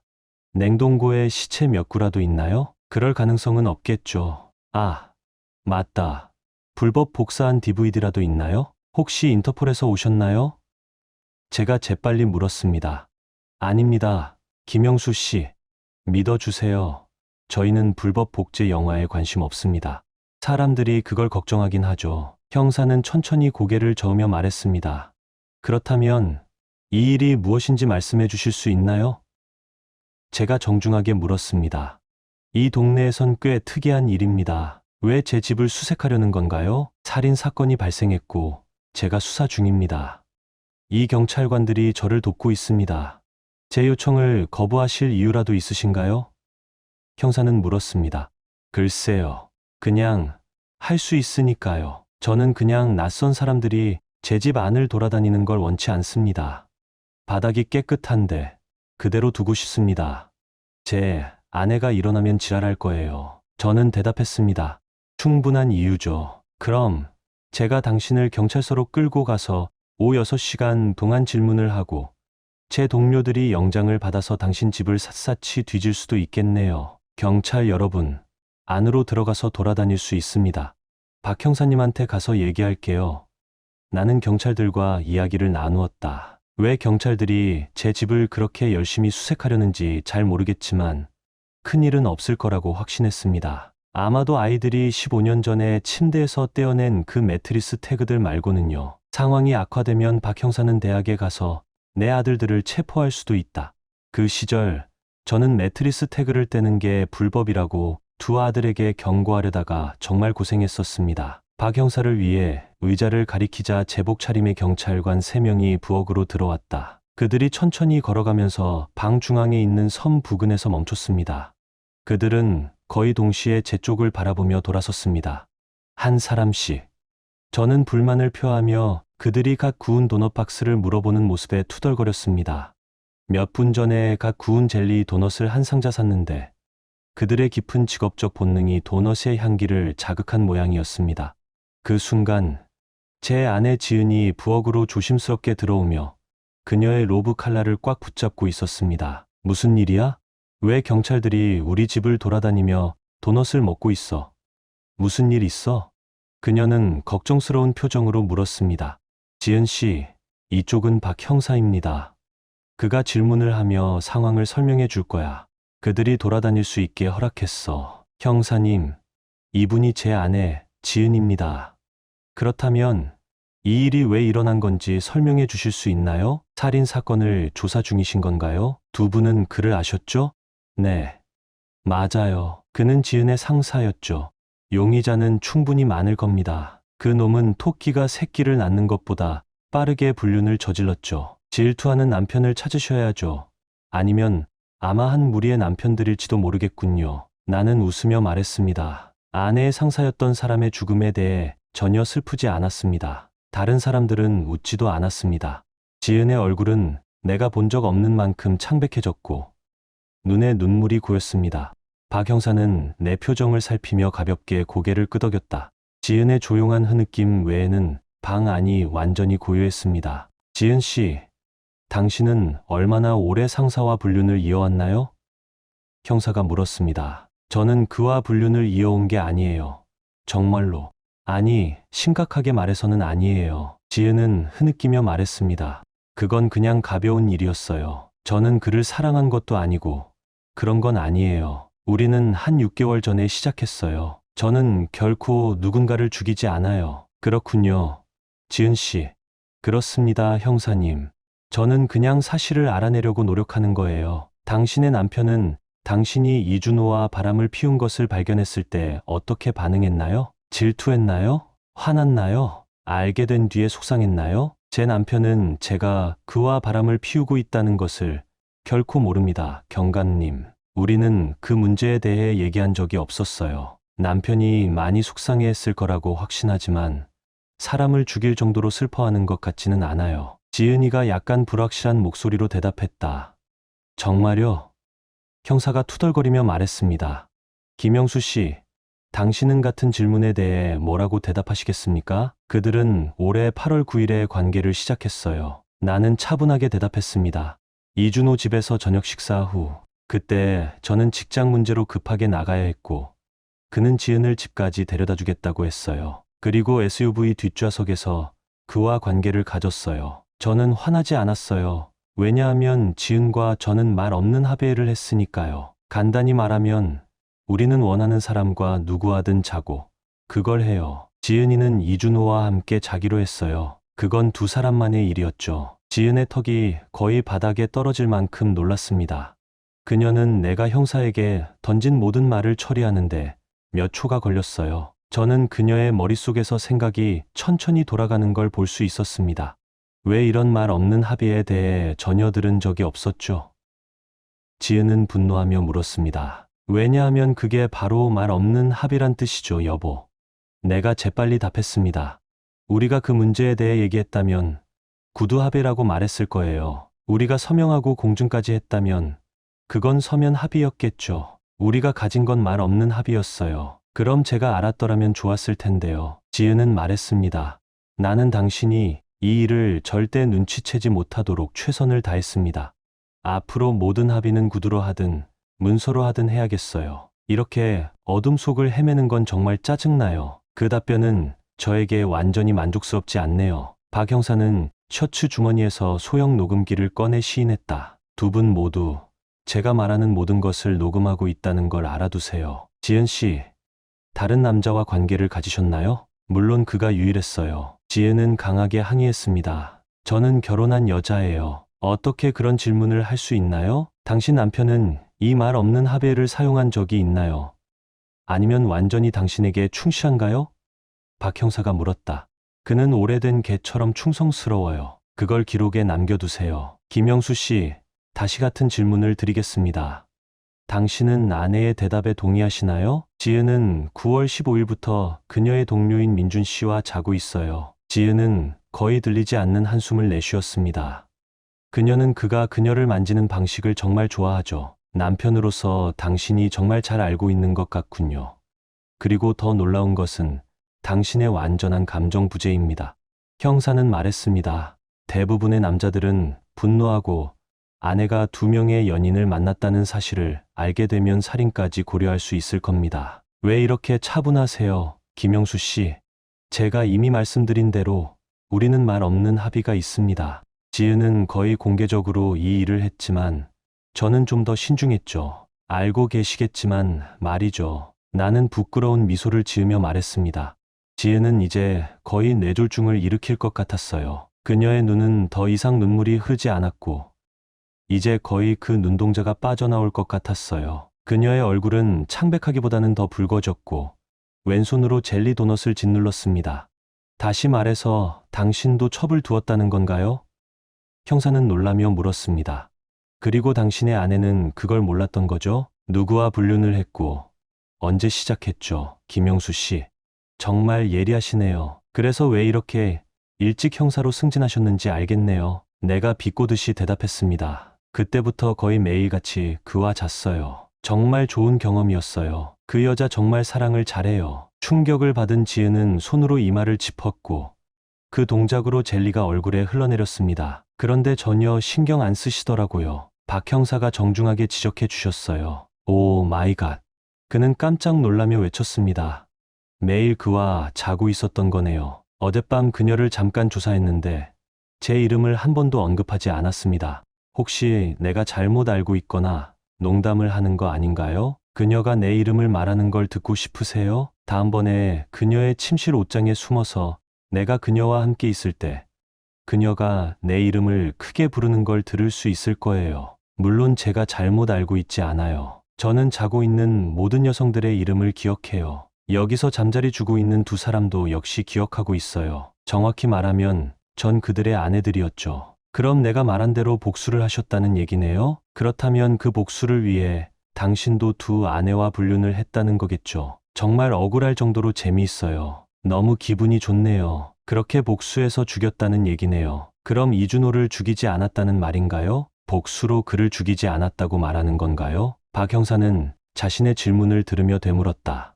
냉동고에 시체 몇 구라도 있나요? 그럴 가능성은 없겠죠. 아, 맞다. 불법 복사한 DVD라도 있나요? 혹시 인터폴에서 오셨나요? 제가 재빨리 물었습니다. 아닙니다. 김영수 씨, 믿어주세요. 저희는 불법 복제 영화에 관심 없습니다. 사람들이 그걸 걱정하긴 하죠. 형사는 천천히 고개를 저으며 말했습니다. 그렇다면 이 일이 무엇인지 말씀해 주실 수 있나요? 제가 정중하게 물었습니다. 이 동네에선 꽤 특이한 일입니다. 왜 제 집을 수색하려는 건가요? 살인 사건이 발생했고 제가 수사 중입니다. 이 경찰관들이 저를 돕고 있습니다. 제 요청을 거부하실 이유라도 있으신가요? 형사는 물었습니다. 글쎄요. 그냥 할 수 있으니까요. 저는 그냥 낯선 사람들이 제 집 안을 돌아다니는 걸 원치 않습니다. 바닥이 깨끗한데 그대로 두고 싶습니다. 제 아내가 일어나면 지랄할 거예요. 저는 대답했습니다. 충분한 이유죠. 그럼 제가 당신을 경찰서로 끌고 가서 오후 6시간 동안 질문을 하고 제 동료들이 영장을 받아서 당신 집을 샅샅이 뒤질 수도 있겠네요. 경찰 여러분, 안으로 들어가서 돌아다닐 수 있습니다. 박 형사님한테 가서 얘기할게요. 나는 경찰들과 이야기를 나누었다. 왜 경찰들이 제 집을 그렇게 열심히 수색하려는지 잘 모르겠지만 큰일은 없을 거라고 확신했습니다. 아마도 아이들이 15년 전에 침대에서 떼어낸 그 매트리스 태그들 말고는요. 상황이 악화되면 박 형사는 대학에 가서 내 아들들을 체포할 수도 있다. 그 시절 저는 매트리스 태그를 떼는 게 불법이라고 두 아들에게 경고하려다가 정말 고생했었습니다. 박 형사를 위해 의자를 가리키자 제복 차림의 경찰관 3명이 부엌으로 들어왔다. 그들이 천천히 걸어가면서 방 중앙에 있는 섬 부근에서 멈췄습니다. 그들은 거의 동시에 제 쪽을 바라보며 돌아섰습니다. 한 사람씩. 저는 불만을 표하며 그들이 각 구운 도넛 박스를 물어보는 모습에 투덜거렸습니다. 몇 분 전에 각 구운 젤리 도넛을 한 상자 샀는데 그들의 깊은 직업적 본능이 도넛의 향기를 자극한 모양이었습니다. 그 순간 제 아내 지은이 부엌으로 조심스럽게 들어오며 그녀의 로브 칼라를 꽉 붙잡고 있었습니다. 무슨 일이야? 왜 경찰들이 우리 집을 돌아다니며 도넛을 먹고 있어? 무슨 일 있어? 그녀는 걱정스러운 표정으로 물었습니다. 지은 씨, 이쪽은 박 형사입니다. 그가 질문을 하며 상황을 설명해 줄 거야. 그들이 돌아다닐 수 있게 허락했어. 형사님, 이분이 제 아내 지은입니다. 그렇다면 이 일이 왜 일어난 건지 설명해 주실 수 있나요? 살인 사건을 조사 중이신 건가요? 두 분은 그를 아셨죠? 네, 맞아요. 그는 지은의 상사였죠. 용의자는 충분히 많을 겁니다. 그 놈은 토끼가 새끼를 낳는 것보다 빠르게 불륜을 저질렀죠. 질투하는 남편을 찾으셔야죠. 아니면 아마 한 무리의 남편들일지도 모르겠군요. 나는 웃으며 말했습니다. 아내의 상사였던 사람의 죽음에 대해 전혀 슬프지 않았습니다. 다른 사람들은 웃지도 않았습니다. 지은의 얼굴은 내가 본 적 없는 만큼 창백해졌고 눈에 눈물이 고였습니다. 박 형사는 내 표정을 살피며 가볍게 고개를 끄덕였다. 지은의 조용한 흐느낌 외에는 방 안이 완전히 고요했습니다. 지은 씨, 당신은 얼마나 오래 상사와 불륜을 이어왔나요? 형사가 물었습니다. 저는 그와 불륜을 이어온 게 아니에요. 정말로. 아니, 심각하게 말해서는 아니에요. 지은은 흐느끼며 말했습니다. 그건 그냥 가벼운 일이었어요. 저는 그를 사랑한 것도 아니고 그런 건 아니에요. 우리는 한 6개월 전에 시작했어요. 저는 결코 누군가를 죽이지 않아요. 그렇군요. 지은 씨. 그렇습니다, 형사님. 저는 그냥 사실을 알아내려고 노력하는 거예요. 당신의 남편은 당신이 이준호와 바람을 피운 것을 발견했을 때 어떻게 반응했나요? 질투했나요? 화났나요? 알게 된 뒤에 속상했나요? 제 남편은 제가 그와 바람을 피우고 있다는 것을 결코 모릅니다, 경감님. 우리는 그 문제에 대해 얘기한 적이 없었어요. 남편이 많이 속상해했을 거라고 확신하지만 사람을 죽일 정도로 슬퍼하는 것 같지는 않아요. 지은이가 약간 불확실한 목소리로 대답했다. 정말요? 형사가 투덜거리며 말했습니다. 김영수 씨, 당신은 같은 질문에 대해 뭐라고 대답하시겠습니까? 그들은 올해 8월 9일에 관계를 시작했어요. 나는 차분하게 대답했습니다. 이준호 집에서 저녁 식사 후, 그때 저는 직장 문제로 급하게 나가야 했고, 그는 지은을 집까지 데려다 주겠다고 했어요. 그리고 SUV 뒷좌석에서 그와 관계를 가졌어요. 저는 화나지 않았어요. 왜냐하면 지은과 저는 말 없는 합의를 했으니까요. 간단히 말하면 우리는 원하는 사람과 누구와든 자고 그걸 해요. 지은이는 이준호와 함께 자기로 했어요. 그건 두 사람만의 일이었죠. 지은의 턱이 거의 바닥에 떨어질 만큼 놀랐습니다. 그녀는 내가 형사에게 던진 모든 말을 처리하는데 몇 초가 걸렸어요. 저는 그녀의 머릿속에서 생각이 천천히 돌아가는 걸 볼 수 있었습니다. 왜 이런 말 없는 합의에 대해 전혀 들은 적이 없었죠? 지은은 분노하며 물었습니다. 왜냐하면 그게 바로 말 없는 합의란 뜻이죠, 여보. 내가 재빨리 답했습니다. 우리가 그 문제에 대해 얘기했다면 구두 합의라고 말했을 거예요. 우리가 서명하고 공증까지 했다면 그건 서면 합의였겠죠. 우리가 가진 건 말 없는 합의였어요. 그럼 제가 알았더라면 좋았을 텐데요. 지은은 말했습니다. 나는 당신이 이 일을 절대 눈치채지 못하도록 최선을 다했습니다. 앞으로 모든 합의는 구두로 하든 문서로 하든 해야겠어요. 이렇게 어둠 속을 헤매는 건 정말 짜증나요. 그 답변은 저에게 완전히 만족스럽지 않네요. 박 형사는 셔츠 주머니에서 소형 녹음기를 꺼내 시인했다. 두 분 모두 제가 말하는 모든 것을 녹음하고 있다는 걸 알아두세요. 지은 씨, 다른 남자와 관계를 가지셨나요? 물론 그가 유일했어요. 지은은 강하게 항의했습니다. 저는 결혼한 여자예요. 어떻게 그런 질문을 할 수 있나요? 당신 남편은 이 말 없는 합의를 사용한 적이 있나요? 아니면 완전히 당신에게 충실한가요? 박 형사가 물었다. 그는 오래된 개처럼 충성스러워요. 그걸 기록에 남겨두세요. 김영수 씨, 다시 같은 질문을 드리겠습니다. 당신은 아내의 대답에 동의하시나요? 지은은 9월 15일부터 그녀의 동료인 민준 씨와 자고 있어요. 지은은 거의 들리지 않는 한숨을 내쉬었습니다. 그녀는 그가 그녀를 만지는 방식을 정말 좋아하죠. 남편으로서 당신이 정말 잘 알고 있는 것 같군요. 그리고 더 놀라운 것은 당신의 완전한 감정 부재입니다. 형사는 말했습니다. 대부분의 남자들은 분노하고 아내가 2명의 연인을 만났다는 사실을 알게 되면 살인까지 고려할 수 있을 겁니다. 왜 이렇게 차분하세요, 김영수 씨? 제가 이미 말씀드린 대로 우리는 말 없는 합의가 있습니다. 지은은 거의 공개적으로 이 일을 했지만 저는 좀 더 신중했죠. 알고 계시겠지만 말이죠. 나는 부끄러운 미소를 지으며 말했습니다. 지은은 이제 거의 뇌졸중을 일으킬 것 같았어요. 그녀의 눈은 더 이상 눈물이 흐르지 않았고 이제 거의 그 눈동자가 빠져나올 것 같았어요. 그녀의 얼굴은 창백하기보다는 더 붉어졌고 왼손으로 젤리 도넛을 짓눌렀습니다. 다시 말해서 당신도 첩을 두었다는 건가요? 형사는 놀라며 물었습니다. 그리고 당신의 아내는 그걸 몰랐던 거죠? 누구와 불륜을 했고 언제 시작했죠? 김영수 씨, 정말 예리하시네요. 그래서 왜 이렇게 일찍 형사로 승진하셨는지 알겠네요. 내가 비꼬듯이 대답했습니다. 그때부터 거의 매일같이 그와 잤어요. 정말 좋은 경험이었어요. 그 여자 정말 사랑을 잘해요. 충격을 받은 지은은 손으로 이마를 짚었고 그 동작으로 젤리가 얼굴에 흘러내렸습니다. 그런데 전혀 신경 안 쓰시더라고요. 박 형사가 정중하게 지적해 주셨어요. 오 마이 갓. 그는 깜짝 놀라며 외쳤습니다. 매일 그와 자고 있었던 거네요. 어젯밤 그녀를 잠깐 조사했는데 제 이름을 한 번도 언급하지 않았습니다. 혹시 내가 잘못 알고 있거나 농담을 하는 거 아닌가요? 그녀가 내 이름을 말하는 걸 듣고 싶으세요? 다음번에 그녀의 침실 옷장에 숨어서 내가 그녀와 함께 있을 때 그녀가 내 이름을 크게 부르는 걸 들을 수 있을 거예요. 물론 제가 잘못 알고 있지 않아요. 저는 자고 있는 모든 여성들의 이름을 기억해요. 여기서 잠자리 주고 있는 두 사람도 역시 기억하고 있어요. 정확히 말하면 전 그들의 아내들이었죠. 그럼 내가 말한 대로 복수를 하셨다는 얘기네요? 그렇다면 그 복수를 위해 당신도 두 아내와 불륜을 했다는 거겠죠. 정말 억울할 정도로 재미있어요. 너무 기분이 좋네요. 그렇게 복수해서 죽였다는 얘기네요. 그럼 이준호를 죽이지 않았다는 말인가요? 복수로 그를 죽이지 않았다고 말하는 건가요? 박 형사는 자신의 질문을 들으며 되물었다.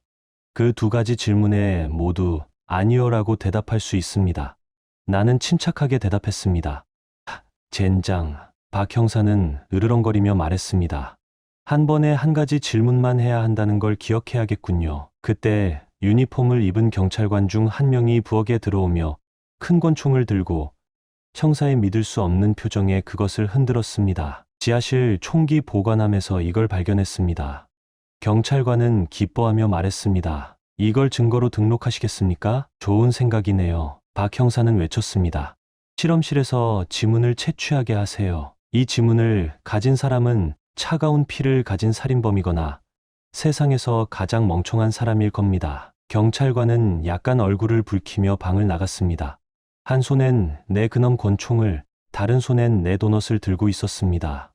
그 두 가지 질문에 모두 아니요라고 대답할 수 있습니다. 나는 침착하게 대답했습니다. 젠장. 박 형사는 으르렁거리며 말했습니다. 한 번에 한 가지 질문만 해야 한다는 걸 기억해야겠군요. 그때 유니폼을 입은 경찰관 중 한 명이 부엌에 들어오며 큰 권총을 들고 형사의 믿을 수 없는 표정에 그것을 흔들었습니다. 지하실 총기 보관함에서 이걸 발견했습니다. 경찰관은 기뻐하며 말했습니다. 이걸 증거로 등록하시겠습니까? 좋은 생각이네요. 박 형사는 외쳤습니다. 실험실에서 지문을 채취하게 하세요. 이 지문을 가진 사람은 차가운 피를 가진 살인범이거나 세상에서 가장 멍청한 사람일 겁니다. 경찰관은 약간 얼굴을 붉히며 방을 나갔습니다. 한 손엔 내 그놈 권총을, 다른 손엔 내 도넛을 들고 있었습니다.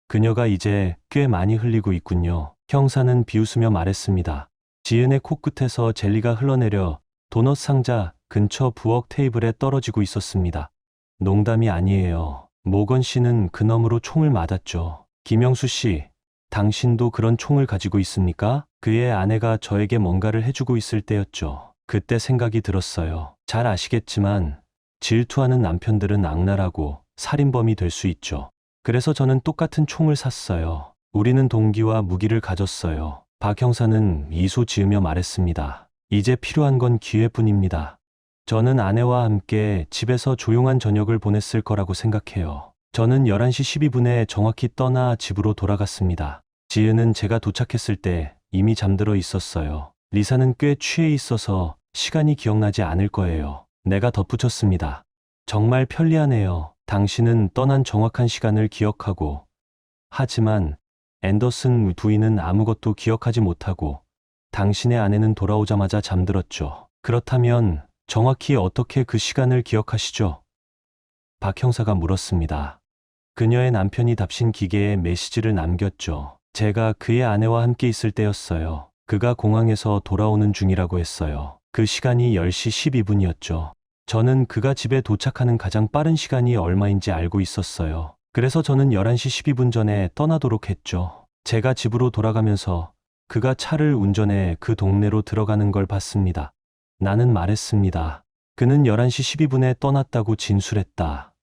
그녀가 이제 꽤 많이 흘리고 있군요. 형사는 비웃으며 말했습니다. 지은의 코끝에서 젤리가 흘러내려 도넛 상자 근처 부엌 테이블에 떨어지고 있었습니다. 농담이 아니에요. 모건 씨는 그놈으로 총을 맞았죠. 김영수 씨, 당신도 그런 총을 가지고 있습니까? 그의 아내가 저에게 뭔가를 해주고 있을 때였죠. 그때 생각이 들었어요. 잘 아시겠지만 질투하는 남편들은 악랄하고 살인범이 될 수 있죠. 그래서 저는 똑같은 총을 샀어요. 우리는 동기와 무기를 가졌어요. 박 형사는 미소 지으며 말했습니다. 이제 필요한 건 기회뿐입니다. 저는 아내와 함께 집에서 조용한 저녁을 보냈을 거라고 생각해요. 저는 11시 12분에 정확히 떠나 집으로 돌아갔습니다. 지은은 제가 도착했을 때 이미 잠들어 있었어요. 리사는 꽤 취해 있어서 시간이 기억나지 않을 거예요. 내가 덧붙였습니다. 정말 편리하네요. 당신은 떠난 정확한 시간을 기억하고, 하지만 앤더슨 부인은 아무것도 기억하지 못하고 당신의 아내는 돌아오자마자 잠들었죠. 그렇다면 정확히 어떻게 그 시간을 기억하시죠? 박 형사가 물었습니다. 그녀의 남편이 답신 기계에 메시지를 남겼죠. 제가 그의 아내와 함께 있을 때였어요. 그가 공항에서 돌아오는 중이라고 했어요. 그 시간이 10시 12분이었죠. 저는 그가 집에 도착하는 가장 빠른 시간이 얼마인지 알고 있었어요. 그래서 저는 11시 12분 전에 떠나도록 했죠. 제가 집으로 돌아가면서 그가 차를 운전해 그 동네로 들어가는 걸 봤습니다. 나는 말했습니다. 그는 11시 12분에 떠났다고 진술했다.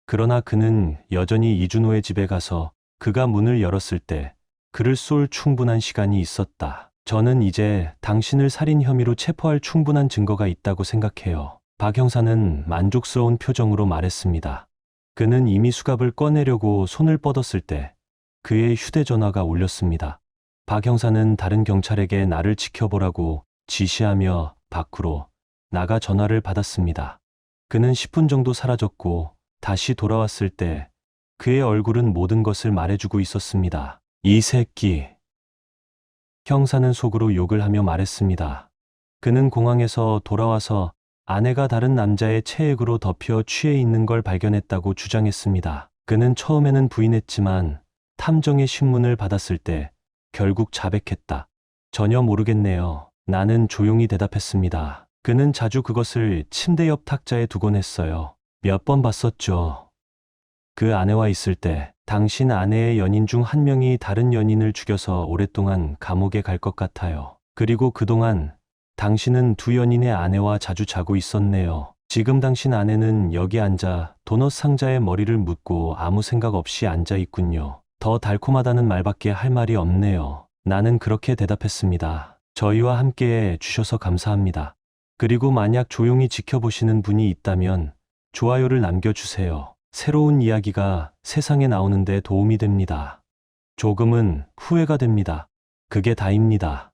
그러나 그는 여전히 이준호의 집에 가서 그가 문을 열었을 때 그를 쏠 충분한 시간이 있었다. 저는 이제 당신을 살인 혐의로 체포할 충분한 증거가 있다고 생각해요. 박 형사는 만족스러운 표정으로 말했습니다. 그는 이미 수갑을 꺼내려고 손을 뻗었을 때 그의 휴대전화가 울렸습니다. 박 형사는 다른 경찰에게 나를 지켜보라고 지시하며 밖으로 나가 전화를 받았습니다. 그는 10분 정도 사라졌고 다시 돌아왔을 때 그의 얼굴은 모든 것을 말해주고 있었습니다. 이 새끼. 형사는 속으로 욕을 하며 말했습니다. 그는 공항에서 돌아와서 아내가 다른 남자의 체액으로 덮여 취해 있는 걸 발견했다고 주장했습니다. 그는 처음에는 부인했지만 탐정의 신문을 받았을 때 결국 자백했다. 전혀 모르겠네요. 나는 조용히 대답했습니다. 그는 자주 그것을 침대 옆 탁자에 두곤 했어요. 몇 번 봤었죠. 그 아내와 있을 때 당신 아내의 연인 중 한 명이 다른 연인을 죽여서 오랫동안 감옥에 갈 것 같아요. 그리고 그동안 당신은 두 연인의 아내와 자주 자고 있었네요. 지금 당신 아내는 여기 앉아 도넛 상자에 머리를 묻고 아무 생각 없이 앉아 있군요. 더 달콤하다는 말밖에 할 말이 없네요. 나는 그렇게 대답했습니다. 저희와 함께 해 주셔서 감사합니다. 그리고 만약 조용히 지켜보시는 분이 있다면 좋아요를 남겨주세요. 새로운 이야기가 세상에 나오는데 도움이 됩니다. 조금은 후회가 됩니다. 그게 다입니다.